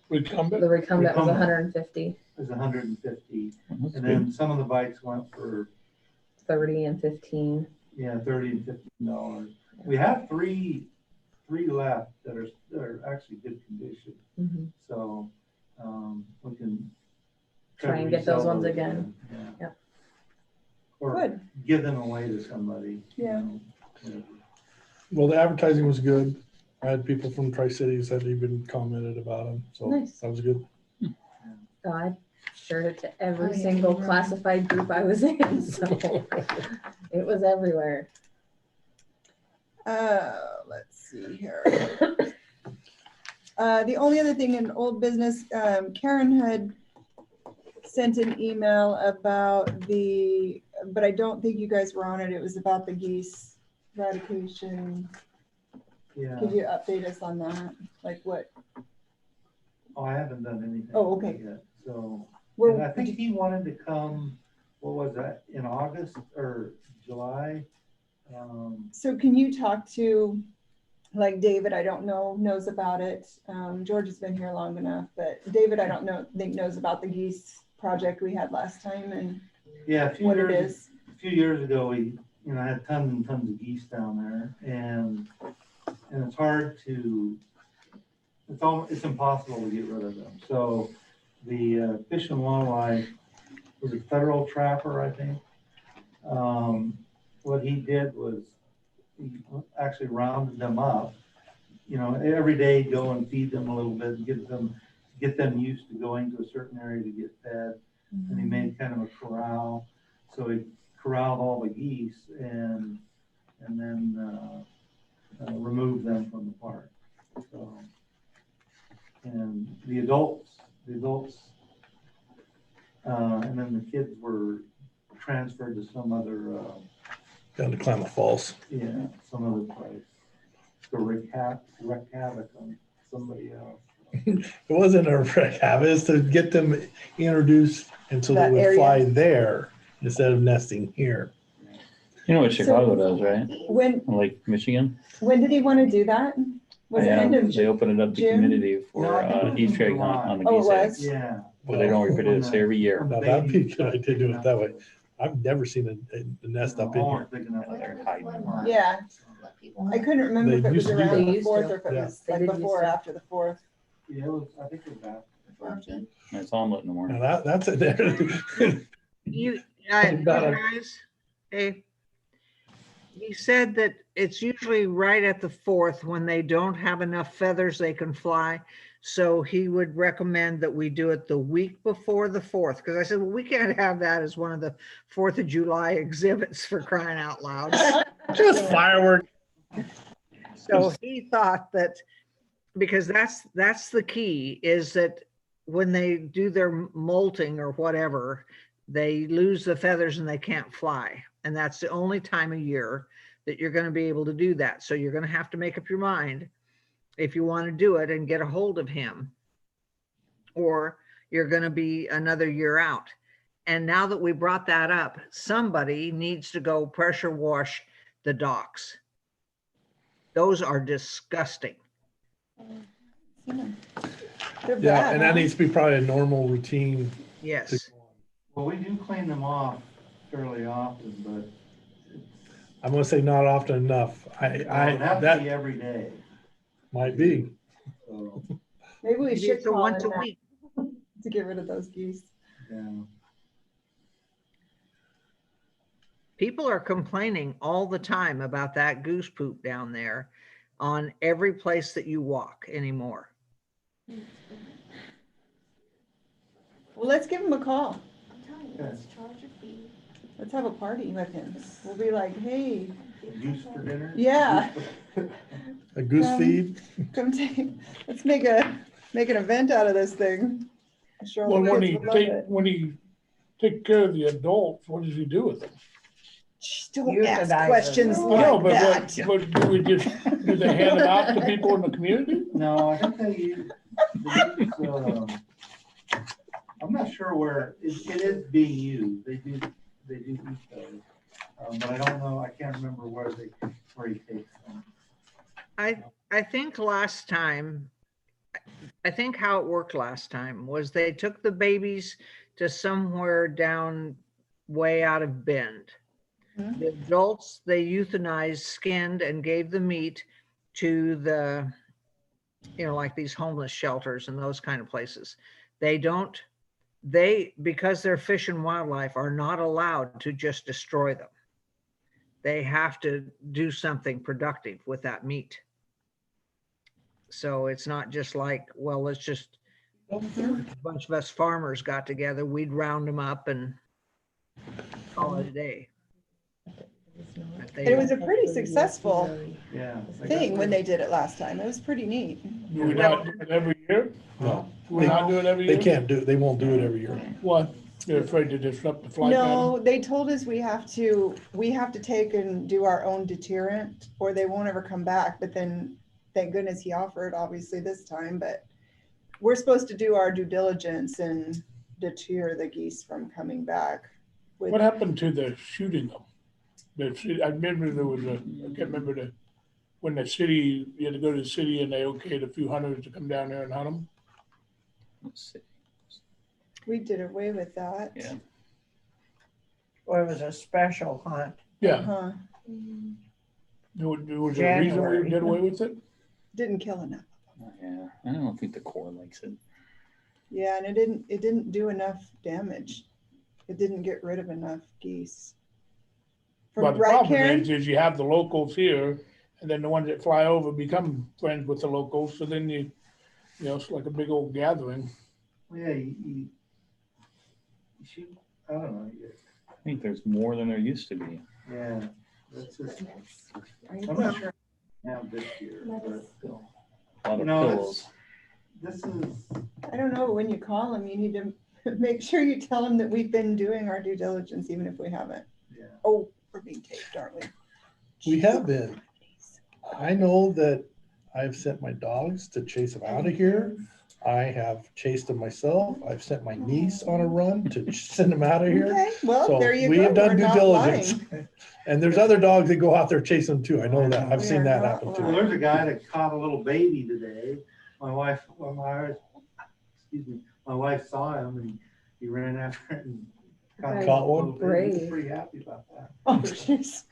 Recumbent, The recumbent was Recumbent. 150, is 150. That's And good. then some of the bikes went for, 30 and 15. yeah, $30 and $15. We have three left that are actually good condition. Mhm. So, we can. Try and get resell those ones again. Yeah. Yep. Or Good. give them away to somebody. you Yeah. know, whatever. Well, the advertising was good. I had people from Tri-Cities that even commented about them, so Nice. that was good. So I shared it to every Oh, yeah, single yeah. classified group I was in, so it was everywhere. Let's see here. The only other thing in old business, Karen had sent an email about but I don't think you guys were on it. It was about the geese eradication. Yeah. Could you update us on that? Like what? Oh, I haven't done anything. Oh, okay. Yet, so, Well, and I think he wanted to come, what was that, in August or July? So can you talk to, like David, I don't know, knows about it. George has been here long enough, but David, I don't think knows about the geese project we had last time and Yeah, what it is. A few years ago, we, had tons and tons of geese down there, and it's hard to, it's impossible to get rid of them. So the Fish and Wildlife was a federal trapper, I think. What he did was he actually rounded them up. Every day go and feed them a little bit and get them used to going to a certain area to get fed. And he made kind of a corral. So he corralled all the geese and then removed them from the park. So, and the adults, and then the kids were transferred to some other, Down to Klamath Falls. some other place. To wreak havoc on somebody else. It wasn't a wreck habit, it's to get them introduced and so they That would area. fly there instead of nesting here. You know what Chicago does, right? When Like Michigan? did he want to do that? Was it Yeah, end of they open it up to June? community for No, I think it was Easter egg July. hunt on the Oh, it geese eggs. was? Yeah. But they don't reproduce every year. Now, that'd be a good idea to do it that way. I've never seen a nest up in here. They're hiding them. Yeah, Let people I couldn't remember They if it was used to do around that. the They used 4th to. or if it Yeah. was They like did before or used to. after the 4th. Yeah, I think it was after. It's omelet in the morning. Now that's it there. You About guys, hey, he said that it's usually right at the 4th when they don't have enough feathers they can fly. So he would recommend that we do it the week before the 4th. Because I said, well, we can't have that as one of the 4th of July exhibits, for crying out loud. Just fireworks. So he thought that, because that's the key, is that when they do their molting or whatever, they lose the feathers and they can't fly. And that's the only time of year that you're going to be able to do that. So you're going to have to make up your mind if you want to do it and get a hold of him, or you're going to be another year out. And now that we brought that up, somebody needs to go pressure wash the docks. Those are disgusting. They're Yeah, bad, and that huh? needs to be probably a normal routine. Yes. Well, we do clean them off fairly often, but I'm gonna say not often enough. it have to be That every day. might be. So, Maybe we Maybe should it's a call once it a that week. to get rid of those geese. yeah. People are complaining all the time about that goose poop down there on every place that you walk anymore. Well, let's give him a call. I'm telling you, let's charge a fee. Let's have a party with him. We'll be like, hey, Goose for dinner? yeah, A goose feed. come take, let's make an event out of this thing. I'm sure all Well, the when kids he would love it. take care of the adults, what does he do with them? Shh, don't ask Euthanize questions them. No, like but that. what, do we just, do they hand them out to people in the community? No, I think they use, I'm not sure where, it is being used. They do eat those. But I don't know, I can't remember where he takes them. I think last time, I think how it worked last time was they took the babies to somewhere down way out of Bend. Mhm. The adults, they euthanized, skinned, and gave the meat to the, like these homeless shelters and those kind of places. Because they're Fish and Wildlife, are not allowed to just destroy them. They have to do something productive with that meat. So it's not just like, well, let's just, a bunch of us farmers got together, we'd round them up and call it a day. But And it was they, a pretty successful Yeah. thing when they did it last time. It was pretty neat. Do we not do it every year? No, Do we not do it every they year? can't do, they won't do it every year. What? They're afraid to disrupt the flight pattern? No, they told us we have to take and do our own deterrent or they won't ever come back. But then thank goodness he offered obviously this time, but we're supposed to do our due diligence and deter the geese from coming back. with- What happened to the shooting them? I remember there was I can't remember when the city, you had to go to the city and they okayed a few hunters to come down there and hunt them. Let's see. We did away with that. Yeah. Well, it was a special hunt. Yeah, Uh-huh. was there a reason we January. did away with it? Didn't kill enough. Yeah, I don't think the Corps likes it. Yeah, and it didn't do enough damage. It didn't get rid of enough geese. But the Right, problem Karen? is you have the locals here, and then the ones that fly over become friends with the locals, so then you know, it's like a big old gathering. Well, yeah, you should, I don't know, I think there's more than there used to be. yeah, that's just, Are you I'm not sure now this year, but A lot You of know, pillows. this is, I don't know, when you call them, you need to make sure you tell them that we've been doing our due diligence, even if we haven't. yeah. Oh, we're being taped, aren't we? We have been. I know that I've sent my dogs to chase them out of here. I have chased them myself. I've sent my niece on a run to send them out of here. Okay, well, So there you go. we have done We're due not diligence. lying. And there's other dogs that go out there chasing them too. I know that. I've We seen are that not happen Well, too. there's a guy that caught a little baby today. My wife saw him and he ran after it and Right. Caught a little one? baby. He was Brave. pretty happy about that. Oh, jeez.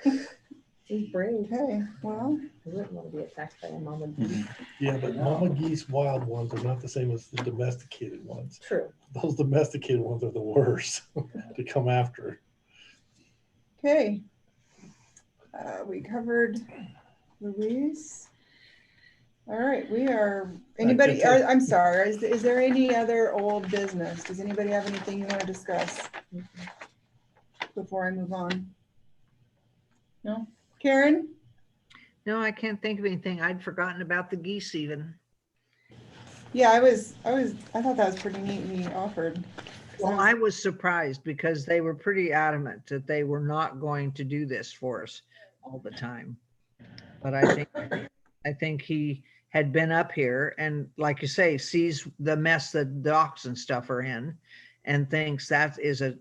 He's brave. Okay, well, He wouldn't want to be attacked by a mama. Mhm. Yeah, but mama geese wild ones are not the same as the domesticated ones. True. Those domesticated ones are the worst to come after. okay. We covered Louise. All right, we are, anybody, that's it. I'm sorry, is there any other old business? Does anybody have anything you want to discuss before I move on? No? Karen? no, I can't think of anything. I'd forgotten about the geese even. Yeah, I thought that was pretty neat when you offered. Well, I was surprised because they were pretty adamant that they were not going to do this for us all the time. But I think he had been up here and, like you say, sees the mess that docks and stuff are in and thinks that is a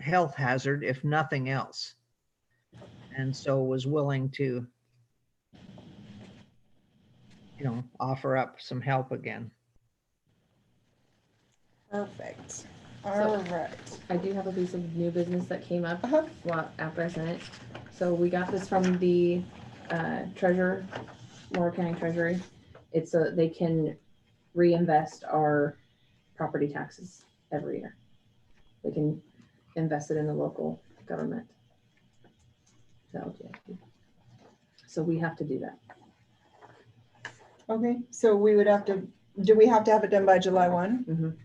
health hazard, if nothing else. And so was willing to, offer up some help again. Perfect. All right. I do have a piece of new business that came up Uh-huh. after I sent it. So we got this from the treasurer, Moore County Treasury. They can reinvest our property taxes every year. They can invest it in the local government. So we have to do that. Okay, so we would have to, do we have to have it done by July 1? Mhm.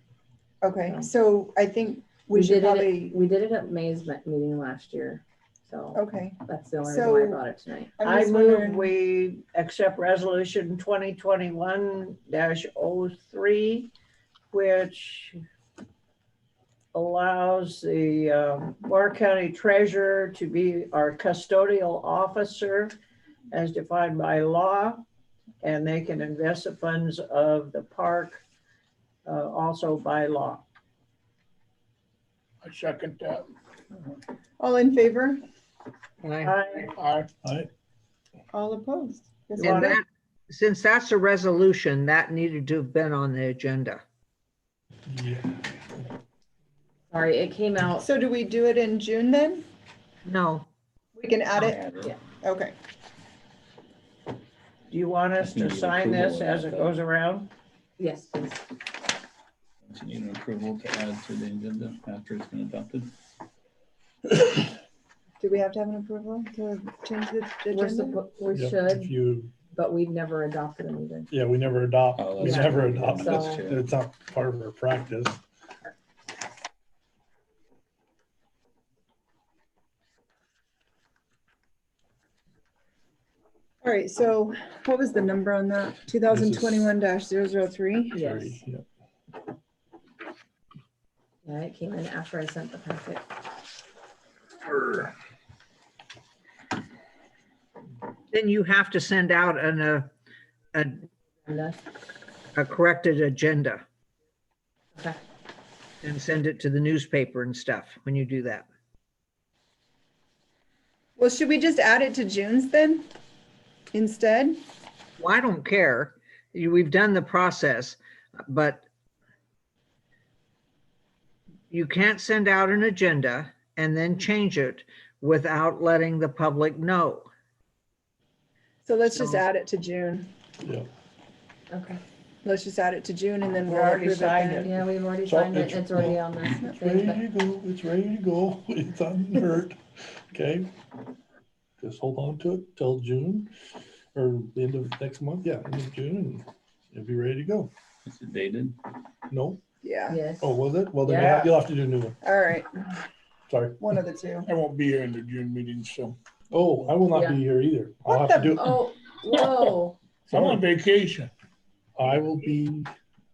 Okay, Yeah. so I think we should probably, We did it at May's meeting last year. So okay. that's the only reason why I So- brought it tonight. I'm I just move wondering- we accept resolution 2021-03, which allows the Moore County Treasurer to be our custodial officer as defined by law, and they can invest the funds of the park also by law. I second that. All in favor? I All opposed? Guess You And we're want good. since that's a resolution, that needed to have been on the agenda. Yeah. Sorry, it came out. So do we do it in June then? No, We can add it? Yeah. Okay. Do you want us to sign this as it goes around? Yes, please. Do you need an approval to add to the agenda after it's been adopted? Do we have to have an approval to change the agenda? We Yep, should, If you, but we've never adopted them either. yeah, we never adopt, Oh, we that's never true. adopt. That's it. true. It's not part of our practice. All right, so what was the number on that? 2021-003? Yes. Sorry, yeah. Yeah, it came in after I sent the packet. Then you have to send out And a corrected agenda okay. and send it to the newspaper and stuff when you do that. Well, should we just add it to June's then instead? Well, I don't care. We've done the process, but you can't send out an agenda and then change it without letting the public know. So let's just So- add it to June. Yeah. Okay. Let's just add it to June and then We we'll already approve it signed then. it. Yeah, we've already So signed it. It's already on the It's thing, ready but to go. It's ready to go. It doesn't hurt. Okay. Just hold on to it till June or the end of next month. Yeah, end of June, and it'll be ready to go. Is it dated? No? Yeah, yes. Oh, was it? Well, then Yeah. you'll have to do a new one. all right, Sorry. one of the two. I won't be here in the June meeting, so Oh, I will not Yeah. be here either. I'll What have to the- do it. Oh, whoa. I'm on vacation. I will be,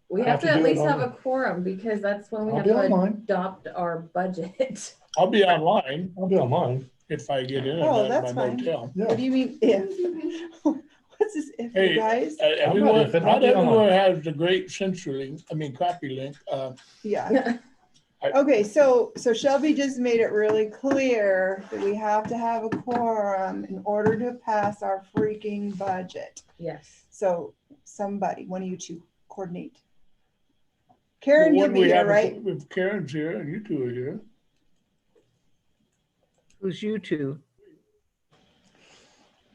We I have to have at to do it least have a online. quorum because that's when we I'll have be to online. adopt our budget. I'll be online I'll be online. if I get in Oh, at that's my fine. motel. What Yeah. do you mean if? What's this if, Hey, you guys? Everyone, ifing, I'll not be online. everyone has the great CenturyLink, copy link. Yeah. Okay, so Shelby just made it really clear that we have to have a quorum in order to pass our freaking budget. Yes. So somebody, one of you two, coordinate. Karen, Well, you'll when be we here, have a- right? If Karen's here and you two are here, Who's you two?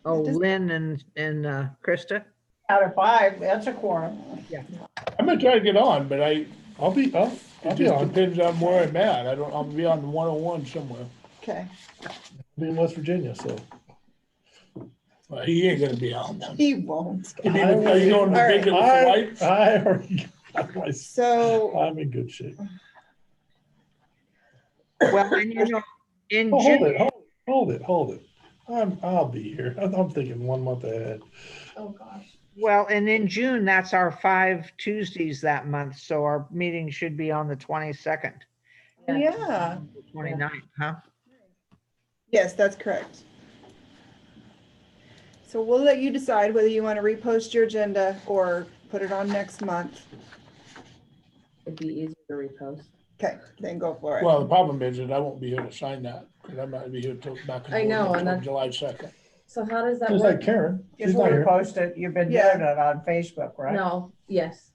Oh, Does- Lynn and Krista? Out of 5, that's a quorum. I'm gonna try to get on, but I'll be it on. just depends on where I'm at. I'll be on the 101 somewhere. Okay, I'll be in West Virginia, so. Well, he ain't gonna be on them. he won't. Are you going to All right. visit with the lights? I already got my, So, I'm in good shape. Well, and you know, in Oh, hold June, it, hold it. I'll be here. I'm thinking 1 month ahead. Oh, gosh. well, and in June, that's our 5 Tuesdays that month, so our meeting should be on the 22nd, yeah, 29th, huh? yes, that's correct. So we'll let you decide whether you want to repost your agenda or put it on next month. It'd be easier to repost. Okay, then go for it. Well, the problem is that I won't be here to sign that, because I'm not gonna be here till back in I know, and until that's- July 2nd. So how does that Just like work? Karen, she's Just not here. repost it. You've been Yeah. doing it on Facebook, right? No, yes.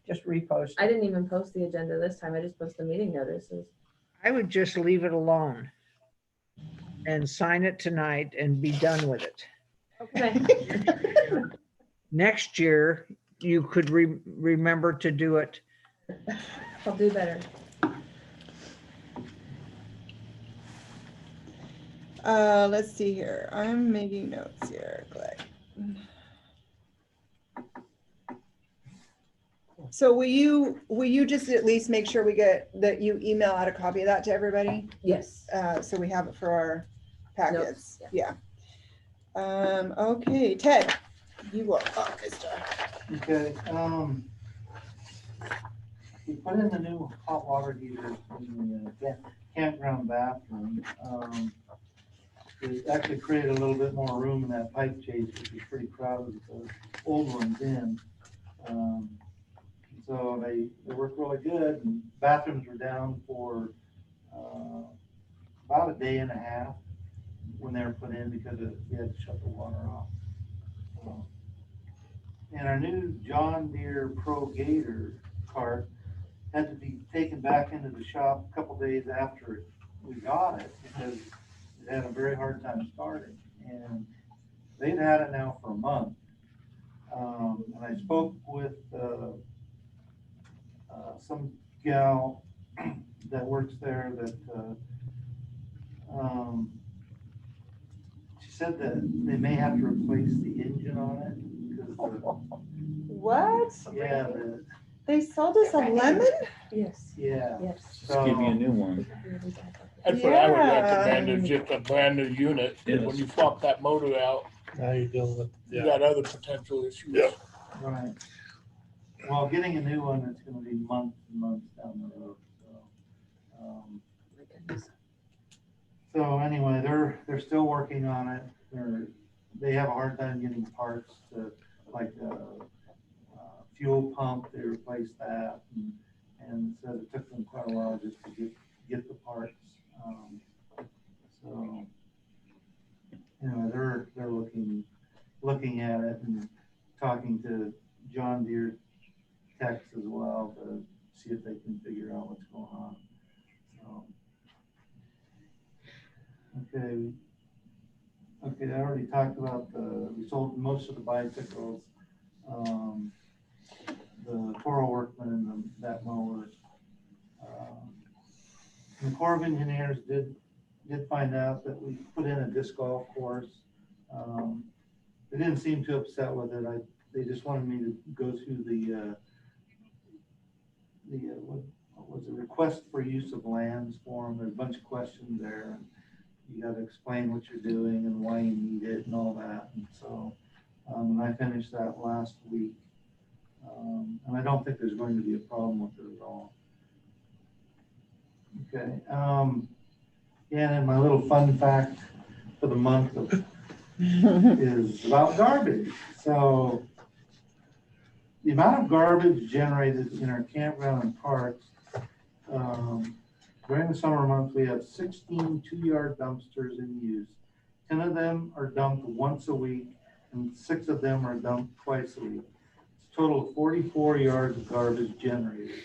Just repost I it. didn't even post the agenda this time. I just posted meeting notices. I would just leave it alone and sign it tonight and be done with it. Okay. Next year, you could remember to do it. I'll do better. Let's see here. I'm making notes here, Clay. So will you just at least make sure we get, that you email out a copy of that to everybody? Yes. So we have it for our packets, Notes, yeah. Okay, Ted, you will, oh, mister. Okay, we put in the new hot water heater in the campground bathroom. It actually created a little bit more room in that pipe chase, which is pretty crowded with the old ones in. So they work really good, and bathrooms were down for about a day and a half when they were put in because we had to shut the water off. And our new John Deere Pro Gator cart had to be taken back into the shop a couple days after we got it because it had a very hard time starting. And they've had it now for a month. And I spoke with some gal that works there that she said that they may have to replace the engine on it because What? yeah, They sold us a lemon? Yes. yeah. Yes. Just give you a new one. That's what I would Yeah. recommend, is just a brand new unit, 'cause when Yes. you swap that motor out, Now you're dealing with, You yeah. got other potential issues. Yeah. Right. Well, getting a new one, it's gonna be months and months down the road, so. My goodness. So anyway, they're still working on it. They have a hard time getting parts to, like, fuel pump, they replaced that. And so it took them quite a while just to get the parts. So, anyway, they're looking at it and talking to John Deere techs as well to see if they can figure out what's going on. So, okay, I already talked about we sold most of the bicycles, the Toro Workman and that mower. The Corps of Engineers did find out that we put in a disc golf course. They didn't seem too upset with it. They just wanted me to go through the what was the request for use of lands form. There's a bunch of questions there. You got to explain what you're doing and why you need it and all that. And so, and I finished that last week. And I don't think there's going to be a problem with it at all. Okay. Yeah, and my little fun fact for the month is about garbage. So the amount of garbage generated in our campground and parks, during the summer months, we have 16 2-yard dumpsters in use. 10 of them are dumped once a week, and 6 of them are dumped twice a week. It's a total of 44 yards of garbage generated,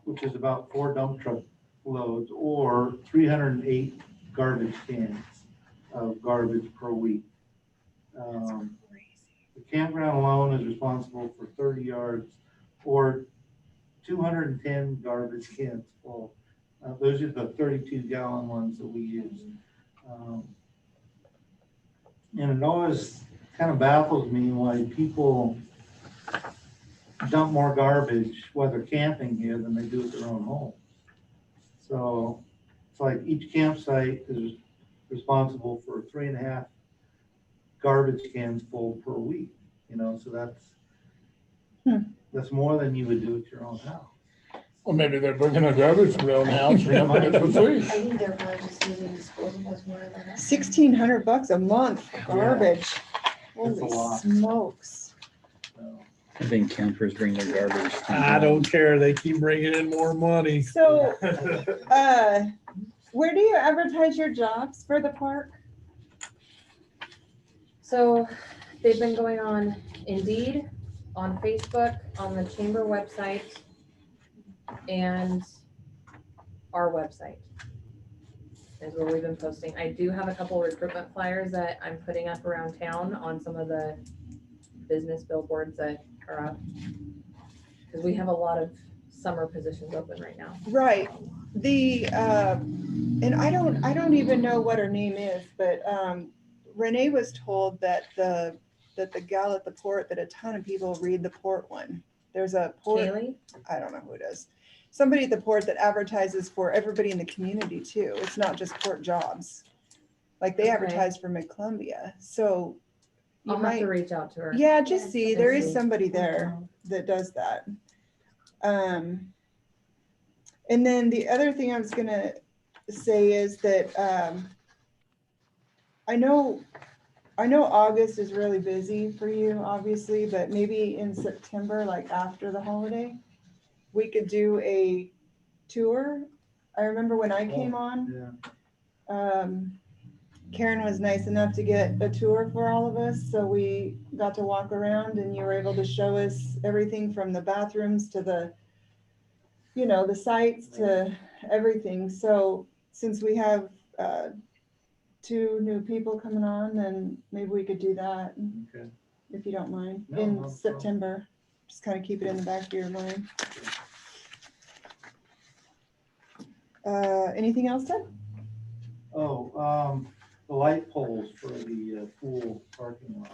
which is about 4 dump truck loads or 308 garbage cans of garbage per week. The campground alone is responsible for 30 yards or 210 garbage cans full. Those are the 32-gallon ones that we use. And it always kind of baffles me why people dump more garbage while they're camping here than they do at their own home. So it's like each campsite is responsible for 3.5 garbage cans full per week, so that's more than you would do at your own house. Well, maybe they're bringing their garbage from their own house and dumping it for free. I think they're probably just using disposables more than that. $1,600 a month for garbage. That's a Holy lot. smokes. So, I think campers bring their garbage. I don't care. They keep bringing in more money. So, where do you advertise your jobs for the park? So they've been going on Indeed, on Facebook, on the chamber website, and our website is where we've been posting. I do have a couple recruitment flyers that I'm putting up around town on some of the business billboards that are up. Because we have a lot of summer positions open right now. Right. And I don't even know what her name is, but Renee was told that the gal at the port, that a ton of people read the port one. There's a port. Kaylee? I don't know who it is. Somebody at the port that advertises for everybody in the community too. It's not just port jobs. Like they Okay. advertise for Mid-Columbia. So you I'll have to might, reach out to her. yeah, just see, there is see. somebody there that does that. And then the other thing I was gonna say is that I know August is really busy for you, obviously, but maybe in September, like after the holiday, we could do a tour. I remember when I came on, yeah. Karen was nice enough to get a tour for all of us. So we got to walk around and you were able to show us everything from the bathrooms to the sites to everything. So since we have 2 new people coming on, then maybe we could do that, Okay. if you don't mind, No, in no problem. September. Just kind of keep it in the back of your mind. Anything else, Ted? Oh, the light poles for the pool parking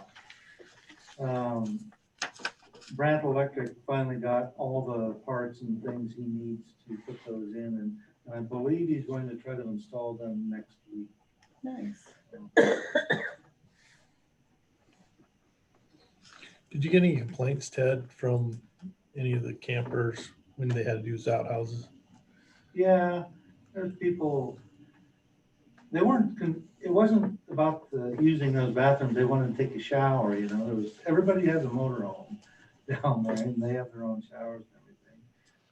lot. Brandt Electric finally got all the parts and things he needs to put those in, and I believe he's going to try to install them next week. Nice. Did you get any complaints, Ted, from any of the campers when they had to use outhouses? Yeah, there's people, they weren't, it wasn't about the using those bathrooms, they wanted to take a shower, you know, there was, everybody has a motor home down there, and they have their own showers and everything,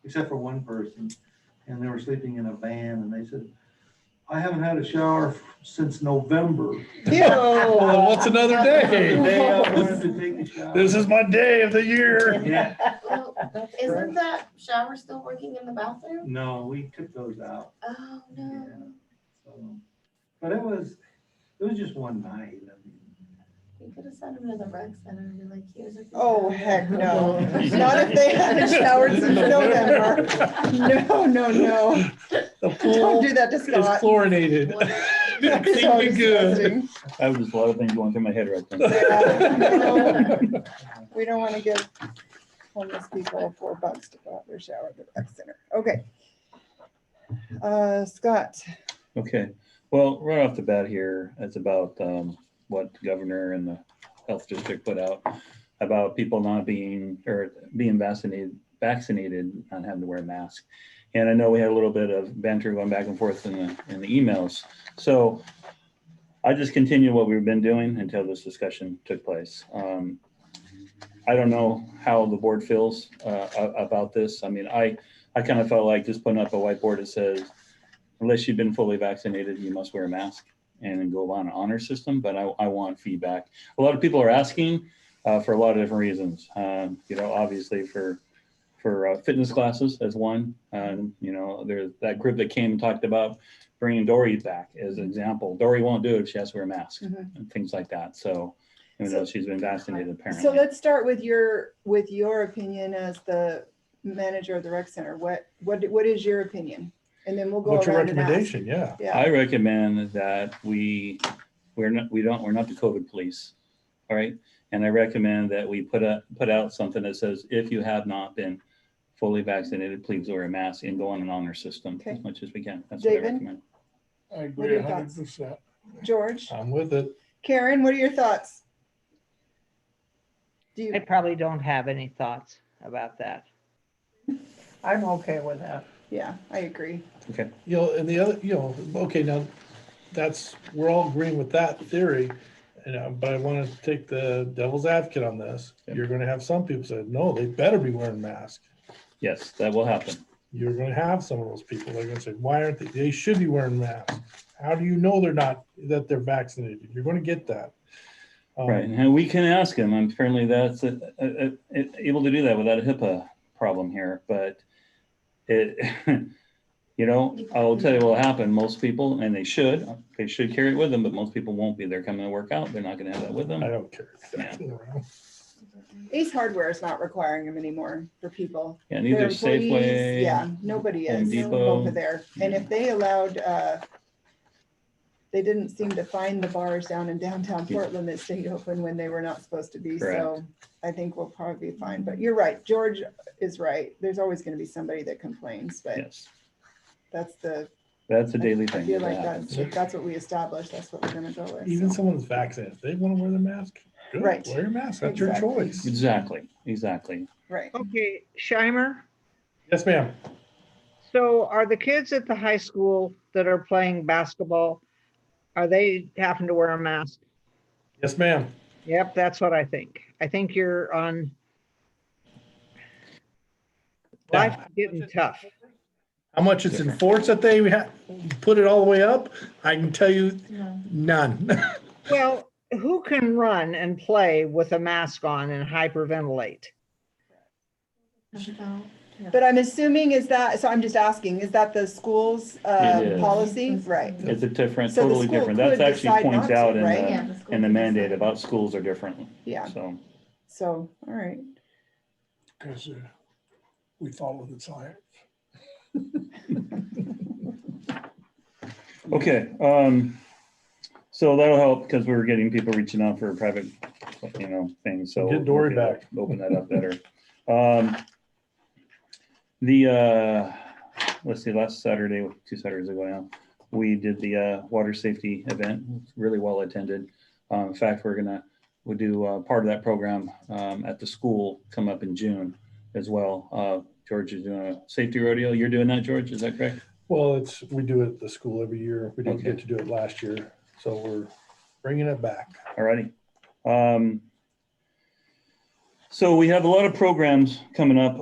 except for one person, and they were sleeping in a van, and they said, I haven't had a shower since November. Well, what's another day? Day I wanted to take a shower. This is my day of the year. Yeah, Well, isn't that shower still working in the bathroom? no, we took those out. Oh, no. So, but it was just one night. I mean, You could have sent him to the rec center and be like, here's a. Oh, heck, no. Not if they haven't showered since November. No, no, no. The Don't pool do that to is Scott. chlorinated. That is so Clean good. disgusting. I have just a lot of things going through my head right now. Yeah, no. We don't want to give homeless people $4 to go out there shower at the rec center. Okay. Scott, Okay, well, right off the bat here, it's about what the governor and the health district put out about people not being, or being vaccinated, not having to wear a mask. And I know we had a little bit of banter going back and forth in the emails. So I just continued what we've been doing until this discussion took place. I don't know how the board feels about this. I mean, I kind of felt like just putting up a whiteboard that says, unless you've been fully vaccinated, you must wear a mask and then go on an honor system. But I want feedback. A lot of people are asking for a lot of different reasons. You know, obviously for fitness classes as one. You know, there's that group that came and talked about bringing Dory back as an example. Dory won't do it if she has to wear a mask and things like that. So even though she's been vaccinated apparently. so let's start with your opinion as the manager of the rec center. What is your opinion? And then we'll go What's your around and ask. recommendation? Yeah. Yeah. I recommend that we're not the COVID police. All right. And I recommend that we put out something that says, if you have not been fully vaccinated, please wear a mask and go on an honor system Okay. as much as we can. That's what I David? recommend. I What are agree your thoughts? 100%. George, I'm with it. Karen, what are your thoughts? Do I you, probably don't have any thoughts about that. I'm okay with that. yeah, I agree. Okay. You know, and the other, you know, okay, now we're all agreeing with that theory. But I want to take the devil's advocate on this. Yep. You're going to have some people say, no, they better be wearing masks. Yes, that will happen. You're going to have some of those people that are going to say, why aren't they? They should be wearing masks. How do you know that they're vaccinated? You're going to get that. Right. And we can ask them. Apparently that's able to do that without a HIPAA problem here. But it, you know, I'll tell you what will happen. Most people, and they should carry it with them, but most people won't be. They're coming to work out. They're not going to have that with them. I don't care. Yeah. Ace Hardware is not requiring them anymore for people. Yeah, Their neither employees, Safeway. yeah, nobody Home is Depot. over there. And if they allowed, they didn't seem to find the bars down in downtown Yeah. Portland that stayed open when they were not supposed to be. So Correct. I think we'll probably be fine. But you're right. George is right. There's always going to be somebody that complains, but Yes, that's that's a daily I thing. feel that like happens. that's what we established. That's what we're going to go with. Even so. someone that's vaccinated, if they want to wear their mask, good, Right. wear your mask. That's Exactly. your choice. Exactly. Right. Okay, Shimer, Yes, ma'am. so are the kids at the high school that are playing basketball, are they having to wear a mask? Yes, ma'am. Yep, that's what I think. I think you're on. Life's getting tough. How much it's enforced that they put it all the way up? I can tell you none. Well, who can run and play with a mask on and hyperventilate? But I'm assuming so I'm just asking, is that the school's It is. policy? Right. It's a different, So the totally school different. could That's actually decide points not to, out right? Yeah, the school in the can mandate decide. about schools are different. Yeah. So, So, all right. Because we follow the science. okay. So that'll help because we were getting people reaching out for private, things. So Get Dory we'll be able back. to open that up better. Let's see, last Saturday, 2 Saturdays ago now, we did the water safety event. Really well attended. In fact, we're gonna we'll do part of that program at the school come up in June as well. George is doing a safety rodeo. You're doing that, George? Is that correct? Well, we do it at the school every year. We didn't Okay. get to do it last year, so we're bringing it back. Alrighty. So we have a lot of programs coming up.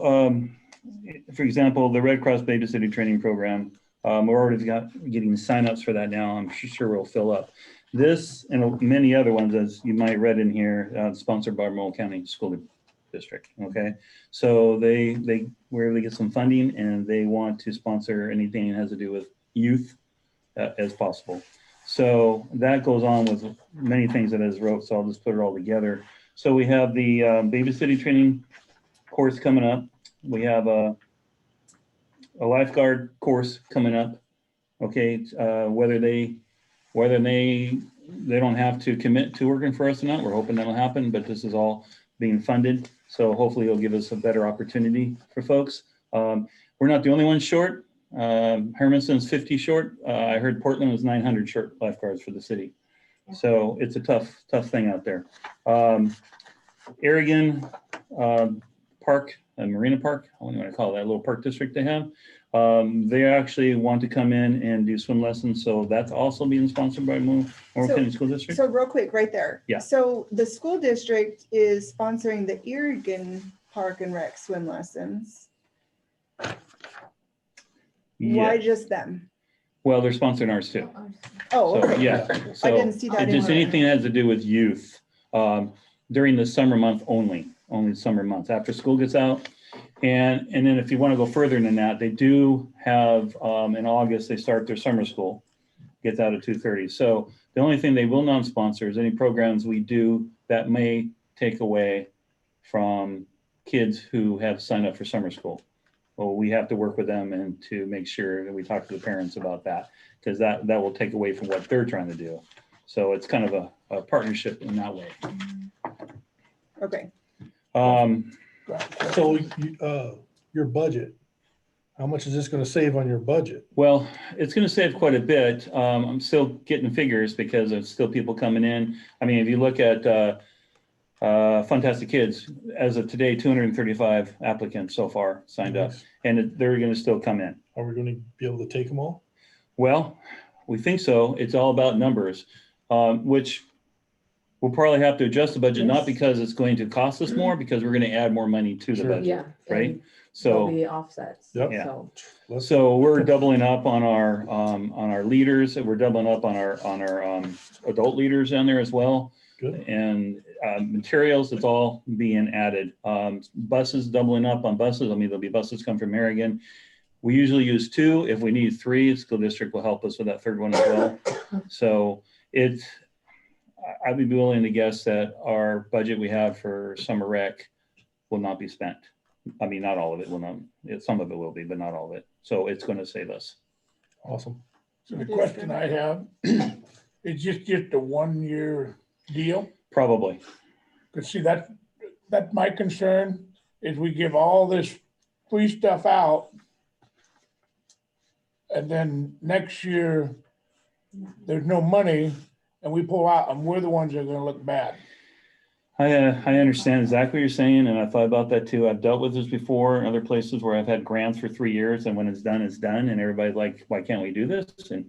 For example, the Red Cross Babysitting Training Program. We're already getting signups for that now. I'm sure we'll fill up. This and many other ones, as you might read in here, sponsored by Multnomah County School District. Okay, so they rarely get some funding, and they want to sponsor anything that has to do with youth as possible. So that goes on with many things that is wrote. So I'll just put it all together. So we have the babysitting training course coming up. We have a lifeguard course coming up. Okay, whether they don't have to commit to working for us or not, we're hoping that'll happen, but this is all being funded. So hopefully it'll give us a better opportunity for folks. We're not the only ones short. Hermanson's 50 short. I heard Portland was 900 short lifeguards for the city. So it's a tough thing out there. Aragon Park, Marina Park, I don't know what to call that little park district they have. They actually want to come in and do swim lessons. So that's also being sponsored by Monroe County School District. So real quick, right there. Yeah. So the school district is sponsoring the Aragon Park and Rec swim lessons. Why Yeah. just them? Well, they're sponsoring ours too. Oh, So, okay. yeah. I So didn't see that it's just anywhere. anything that has to do with youth during the summer month only summer months after school gets out. And then if you want to go further than that, they do have in August, they start their summer school, gets out at 2:30. So the only thing they will non-sponsor is any programs we do that may take away from kids who have signed up for summer school. Well, we have to work with them and to make sure that we talk to the parents about that, because that will take away from what they're trying to do. So it's kind of a partnership in that way. Okay. So your budget, how much is this going to save on your budget? Well, it's going to save quite a bit. I'm still getting figures because there's still people coming in. I mean, if you look at Fantastic Kids, as of today, 235 applicants so far signed up, Nice. and they're going to still come in. Are we going to be able to take them all? Well, we think so. It's all about numbers, which we'll probably have to adjust the budget, not because it's going to cost us more, because we're going to add more money to the Sure. budget, Yeah. right? and There'll So. be offsets. Yep. Yeah. So So we're doubling up on our leaders. We're doubling up on our adult leaders down there as well. Good. And materials, it's all being added. Buses, doubling up on buses. I mean, there'll be buses come from Marion. We usually use 2. If we need 3, school district will help us with that 3rd one as well. So I would be willing to guess that our budget we have for summer rec will not be spent. I mean, not all of it will not. Some of it will be, but not all of it. So it's going to save us. Awesome. So the question I have, is just a 1-year deal? Probably. Because see, that's my concern, is we give all this free stuff out, and then next year, there's no money, and we pull out, and we're the ones that are gonna look bad. I understand exactly what you're saying, and I thought about that too. I've dealt with this before in other places where I've had grants for 3 years, and when it's done, and everybody's like, why can't we do this? And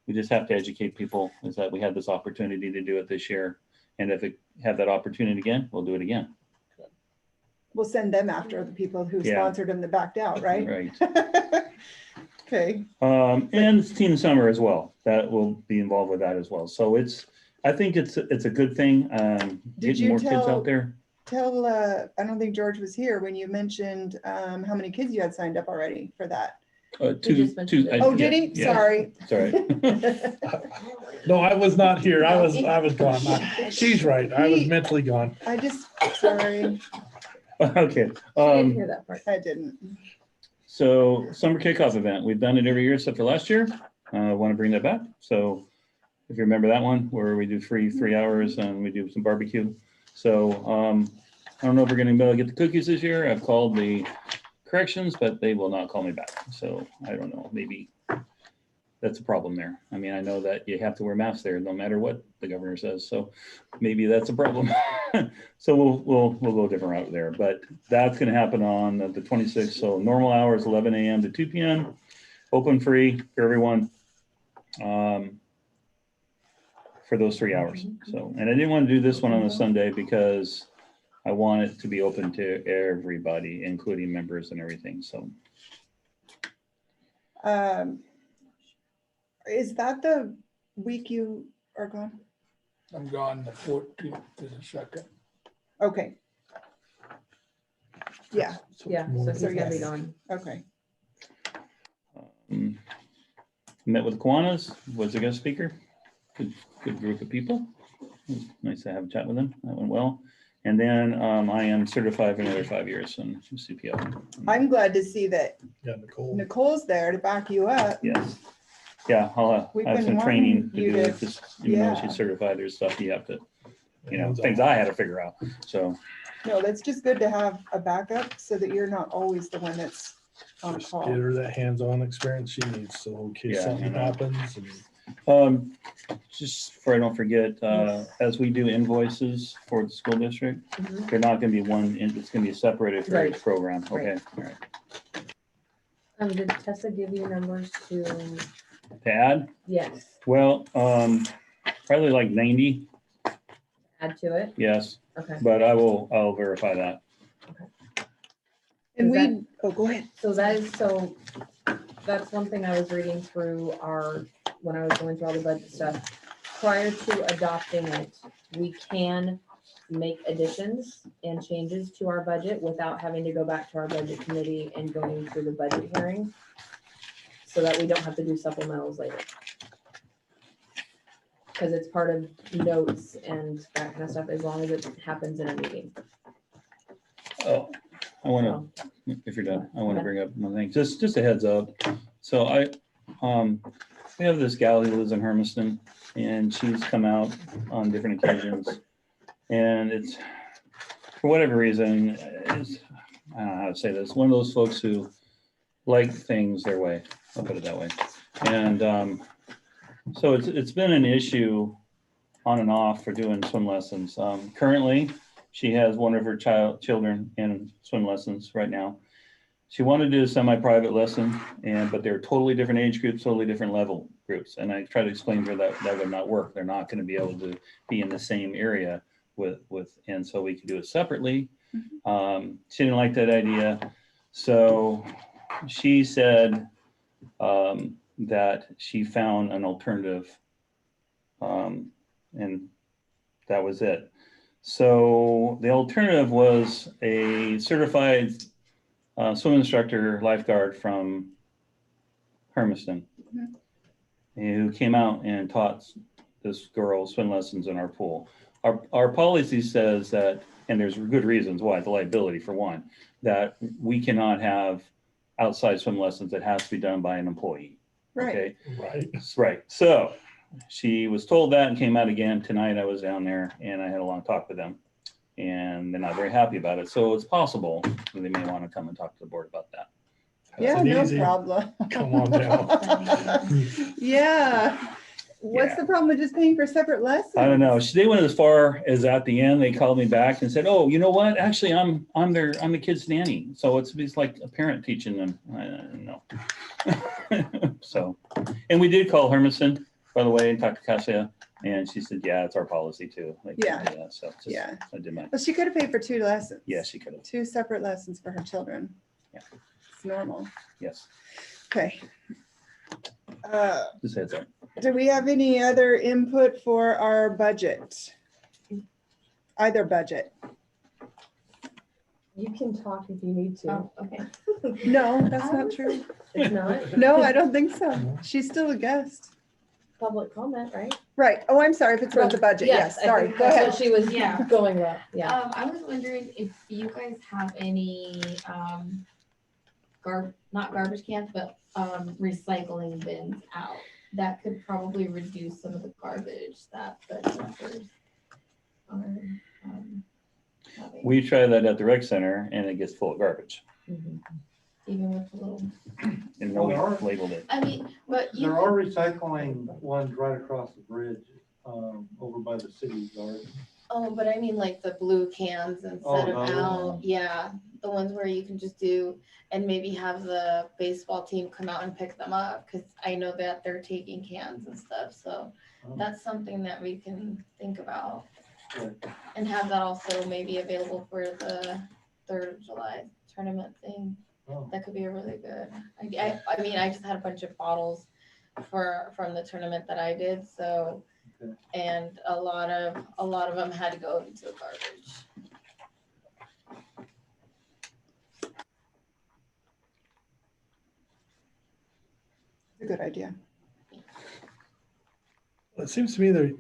we just have to educate people, is that we had this opportunity to do it this year. And if we have that opportunity again, we'll do it again. We'll send them after the people who Yeah. sponsored them that backed out, right? Right. Okay. And Teen Summer as well. That will be involved with that as well. So I think it's a good thing. Did Getting you more kids tell- out there. Tell, I don't think George was here when you mentioned how many kids you had signed up already for that. just mentioned it. Oh, did he? Yeah, Sorry. it's all right. No, I was not here. I was gone. She's right. I was He- mentally gone. I just, sorry, Okay. she didn't hear that part. I didn't. So summer kickoff event, we've done it every year except for last year. I want to bring that back. So if you remember that one, where we do free 3 hours and we do some barbecue. So I don't know if we're going to be able to get the cookies this year. I've called the corrections, but they will not call me back. So I don't know, maybe that's a problem there. I mean, I know that you have to wear masks there no matter what the governor says, so maybe that's a problem. So we'll go a different route there, but that's gonna happen on the 26th. So normal hours, 11 a.m. to 2 p.m., open free for everyone. For those 3 hours. So, and I didn't want to do this one on a Sunday because I want it to be open to everybody, including members and everything. So Is that the week you are gone? I'm gone the 14th to the 2nd. Okay. Yeah, Yeah, so he's gonna be gone. okay. met with Kiwanis, was a guest speaker. Good group of people. It was nice to have a chat with them. That went well. And then I am certified for another 5 years in CPL. I'm glad to see that Yeah, Nicole. Nicole's there to back you up. Yes. Yeah, I'll We've have been some training to wanting do you it. to- Just, even though yeah. she's certified, there's stuff you have to, you know, Hands things on. I had to figure out. So No, that's just good to have a backup so that you're not always the one that's on Just call. get her that hands-on experience she needs, so in case Yeah, something I know. happens. And just for I don't forget, as we do invoices for the school district, Mhm. they're not gonna be one, it's gonna be separated for each Right. program. Right. Okay, all right. Did Tessa give you numbers to, To add, yes, well, probably like 90, add to it? yes, Okay, but I'll verify that. And Is that- we, oh, go ahead. so that's one thing I was reading through when I was going through all the budget stuff. Prior to adopting it, we can make additions and changes to our budget without having to go back to our budget committee and going through the budget hearing. So that we don't have to do supplementals later. Because it's part of notes and that kind of stuff, as long as it happens in a meeting. Oh, I wanna, if you're done, I wanna bring up one thing, just a heads up. So we have this gal who lives in Hermiston, and she's come out on different occasions. And it's, for whatever reason, it's, I don't know how to say this, one of those folks who like things their way, I'll put it that way. And so it's been an issue on and off for doing swim lessons. Currently, she has one of her children in swim lessons right now. She wanted to do a semi-private lesson, but they're totally different age groups, totally different level groups. And I tried to explain to her that that would not work. They're not going to be able to be in the same area and so we could do it separately. She didn't like that idea. So she said that she found an alternative, and that was it. So the alternative was a certified swim instructor lifeguard from Hermiston, who came out and taught this girl swim lessons in our pool. Our policy says that, and there's good reasons why, the liability for one, that we cannot have outside swim lessons. That has to be done by an employee. Right. Okay. right. Right. So she was told that and came out again tonight. I was down there and I had a long talk with them, and they're not very happy about it. So it's possible that they may want to come and talk to the board about that. Yeah, Pass it no easy. problem. Come on down. Yeah. What's Yeah. the problem with just paying for separate lessons? I don't know. They went as far as at the end, they called me back and said, "Oh, you know what? Actually, I'm the kid's nanny." So it's like a parent teaching them. I don't know. So, and we did call Hermiston, by the way, and talk to Cassia, and she said, "Yeah, it's our policy too." Like, Yeah. So just, Yeah. I did my. Well, she could have paid for 2 lessons. Yes, she could have. 2 separate lessons for her children. Yeah. It's normal. Yes. Okay. Just heads up. Do we have any other input for our budget? Either budget? You can talk if you need to. Oh, okay. No, that's not true. If not, No, I don't think so. She's still a guest. public comment, right? Right. Oh, I'm sorry if it's about the budget. Yes, I sorry. think Go that's ahead. what she was Yeah. going with, yeah. I was wondering if you guys have any, not garbage cans, but, recycling bins out. That could probably reduce some of the garbage that the dumpsters are, having. We try that at the rec center, and it gets full of garbage. Mhm. even with the little, And Well, we there are- labeled it. I mean, but you. There are recycling ones right across the bridge, over by the city garden. Oh, but I mean like the blue cans and Oh, set them those out, ones. yeah, the ones where you can just do, and maybe have the baseball team come out and pick them up, cause I know that they're taking cans and stuff, so Oh. that's something that we can think about. Good. And have that also maybe available for the 3rd of July tournament thing, Oh. that could be a really good, I mean, I just had a bunch of bottles from the tournament that I did, so. Okay. And a lot of them had to go into the garbage. A good idea. It seems to me that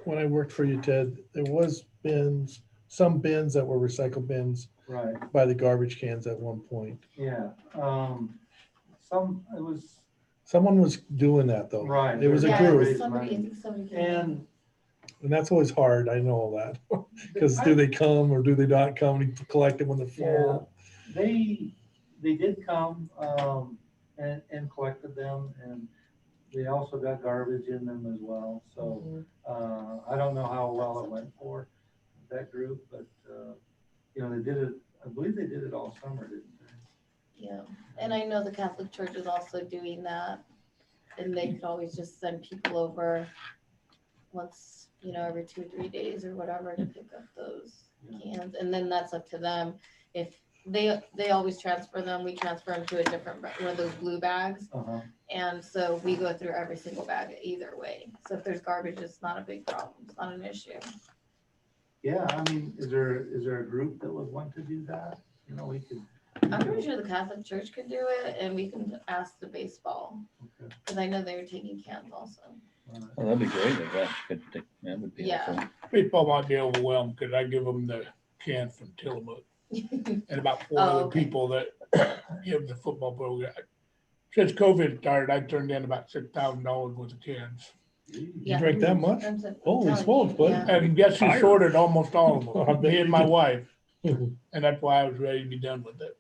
when I worked for you, Ted, there was bins, some bins that were recycle bins Right, by the garbage cans at one point. yeah, it was, Someone was doing that though. right. It was a Yeah, it group. was Raise somebody, I money. think somebody. came And. And that's always hard. I know all that. Because do they come or do they not come and collect it when they're full? They did come, and collected them, and they also got garbage in them as well, so, I don't know how well it went for that group, but, you know, they did it, I believe they did it all summer, didn't they? Yeah, and I know the Catholic Church is also doing that, and they could always just send people over once, you know, every 2 or 3 days or whatever to pick up those cans, and then that's up to them. If they always transfer them, we transfer them to a different, one of those blue bags, Uh-huh. and so we go through every single bag either way. So if there's garbage, it's not a big problem, it's not an issue. Yeah, I mean, is there a group that would want to do that? You know, we could. I'm pretty sure the Catholic Church could do it, and we can ask the baseball, Okay. because I know they were taking cans also. Oh, that'd be great if that could, that would be Yeah. helpful. Baseball might be overwhelmed because I give them the can from Tillamook and about 4 Oh, other okay. people that give the football program. Since COVID started, I turned in about $6,000 worth of cans. You Yeah. drink that much? I'm Holy telling smokes, you, bud. yeah. And guess who Tired. sorted almost all of I them? bet Me and you my did. wife. And that's why I was ready to be done with it.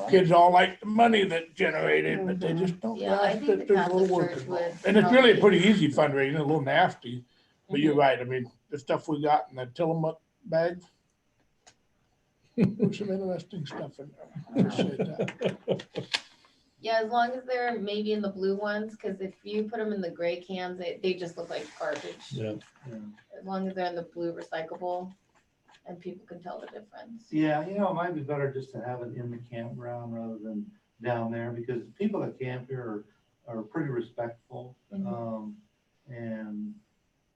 Uh, Kids all like the money that generated, but they just don't Yeah, I grasp think that the there's a little Catholic work Church involved. would And it's really a probably- pretty easy fundraising, a little nasty, but you're Mhm. right. I mean, the stuff we got in the Tillamook bag. There's some interesting stuff in there. I'll say that. Yeah, as long as they're maybe in the blue ones, because if you put them in the gray cans, they just look like garbage. Yeah. As long as they're in the blue recyclable, and people can tell the difference. Yeah, you know, it might be better just to have it in the campground rather than down there, because the people that camp here are pretty respectful. Mhm.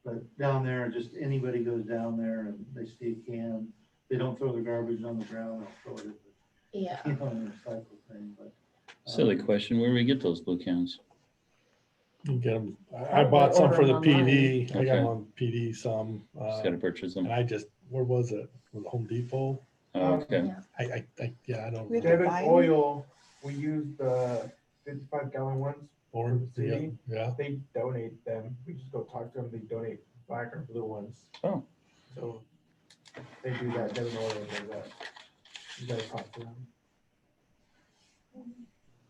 But down there, just anybody goes down there and they see a can, they don't throw the garbage on the ground, they'll throw it, Yeah. in the recycle thing, but. Silly question, where do we get those blue cans? You get 'em. I bought some for the Order 'em PD. I got Okay. them on PD some. Just gotta purchase them. And I just, where was it? Was it Home Depot? Oh, okay. Yeah. Yeah, I don't. We have to remember. buy Devon 'em? Oil, we use the 55-gallon ones. Or, for the yeah, city. yeah. They donate them. We just go talk to them. They donate black or blue ones. Oh. So they do that. Devon Oil does that. You gotta talk to them.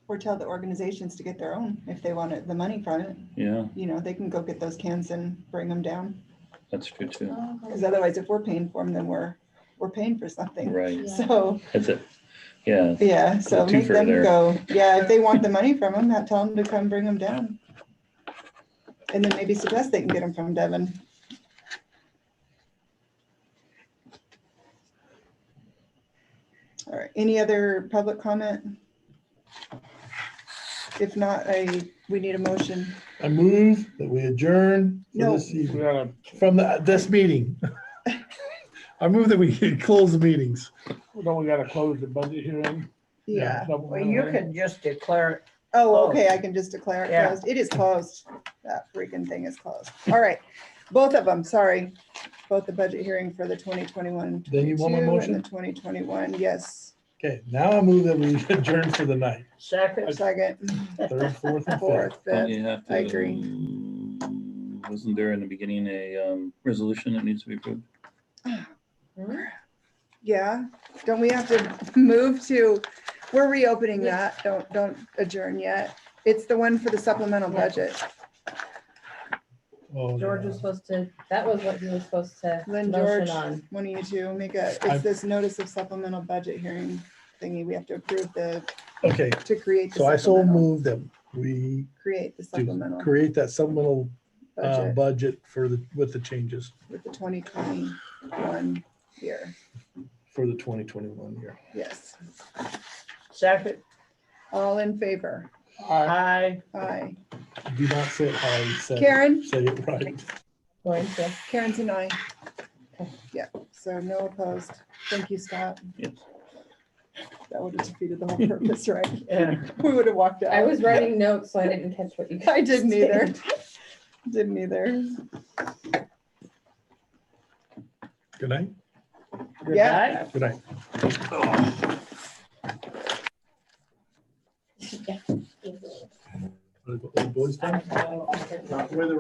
Or tell the organizations to get their own if they want the money from it. Yeah, You know, they can go get those cans and bring them down. that's true too. Oh, Because otherwise, if we're paying for them, then we're paying for something. Right, Yeah. So, that's it. Yeah, yeah, so Two make for them there. go. Yeah, if they want the money from them, tell them to come bring them down. And then maybe suggest they can get them from Devon. All right, any other public comment? If not, we need a motion. I move that we adjourn for No. this We evening, gotta, from this meeting. I move that we close the meetings. don't we gotta close the budget hearing? Yeah. Well, you can just declare, Oh, okay, I can just declare it Yeah. closed. It is closed. That freaking thing is closed. All right, both of them, sorry. Both the budget hearing for the 2021. Then you want my 22 motion? And the 2021, yes. Okay, now I move that we adjourn for the night, second, Second, third, fourth, and fifth. fourth, Don't fifth. you have to? I agree. Wasn't there in the beginning a resolution that needs to be approved? Yeah, don't we have to move to We're reopening that. Don't adjourn yet. It's the one for the supplemental Yeah. budget. Oh, George yeah. was supposed to, that was what he was supposed to Lynn, motion George, on. one of you two make a, I- it's this notice of supplemental budget hearing thingy. We have to approve Okay, to create the so I so supplemental, moved that we create the do supplemental create that supplemental budget budget for with the changes with the 2021 year. for the 2021 year. Yes. Second, All in favor? I, Aye. Do not say it how you said it. Karen? Say it right. Going to, Karen's and I. Yeah, so no opposed. Thank you, Scott. Yes. That would have defeated the whole purpose, right? yeah. We would have walked out. I was writing notes, so I didn't catch what you guys I didn't either. said. Didn't either. Good night. Good Yeah. night. Good night. Yeah. Boys time? I don't know. Where the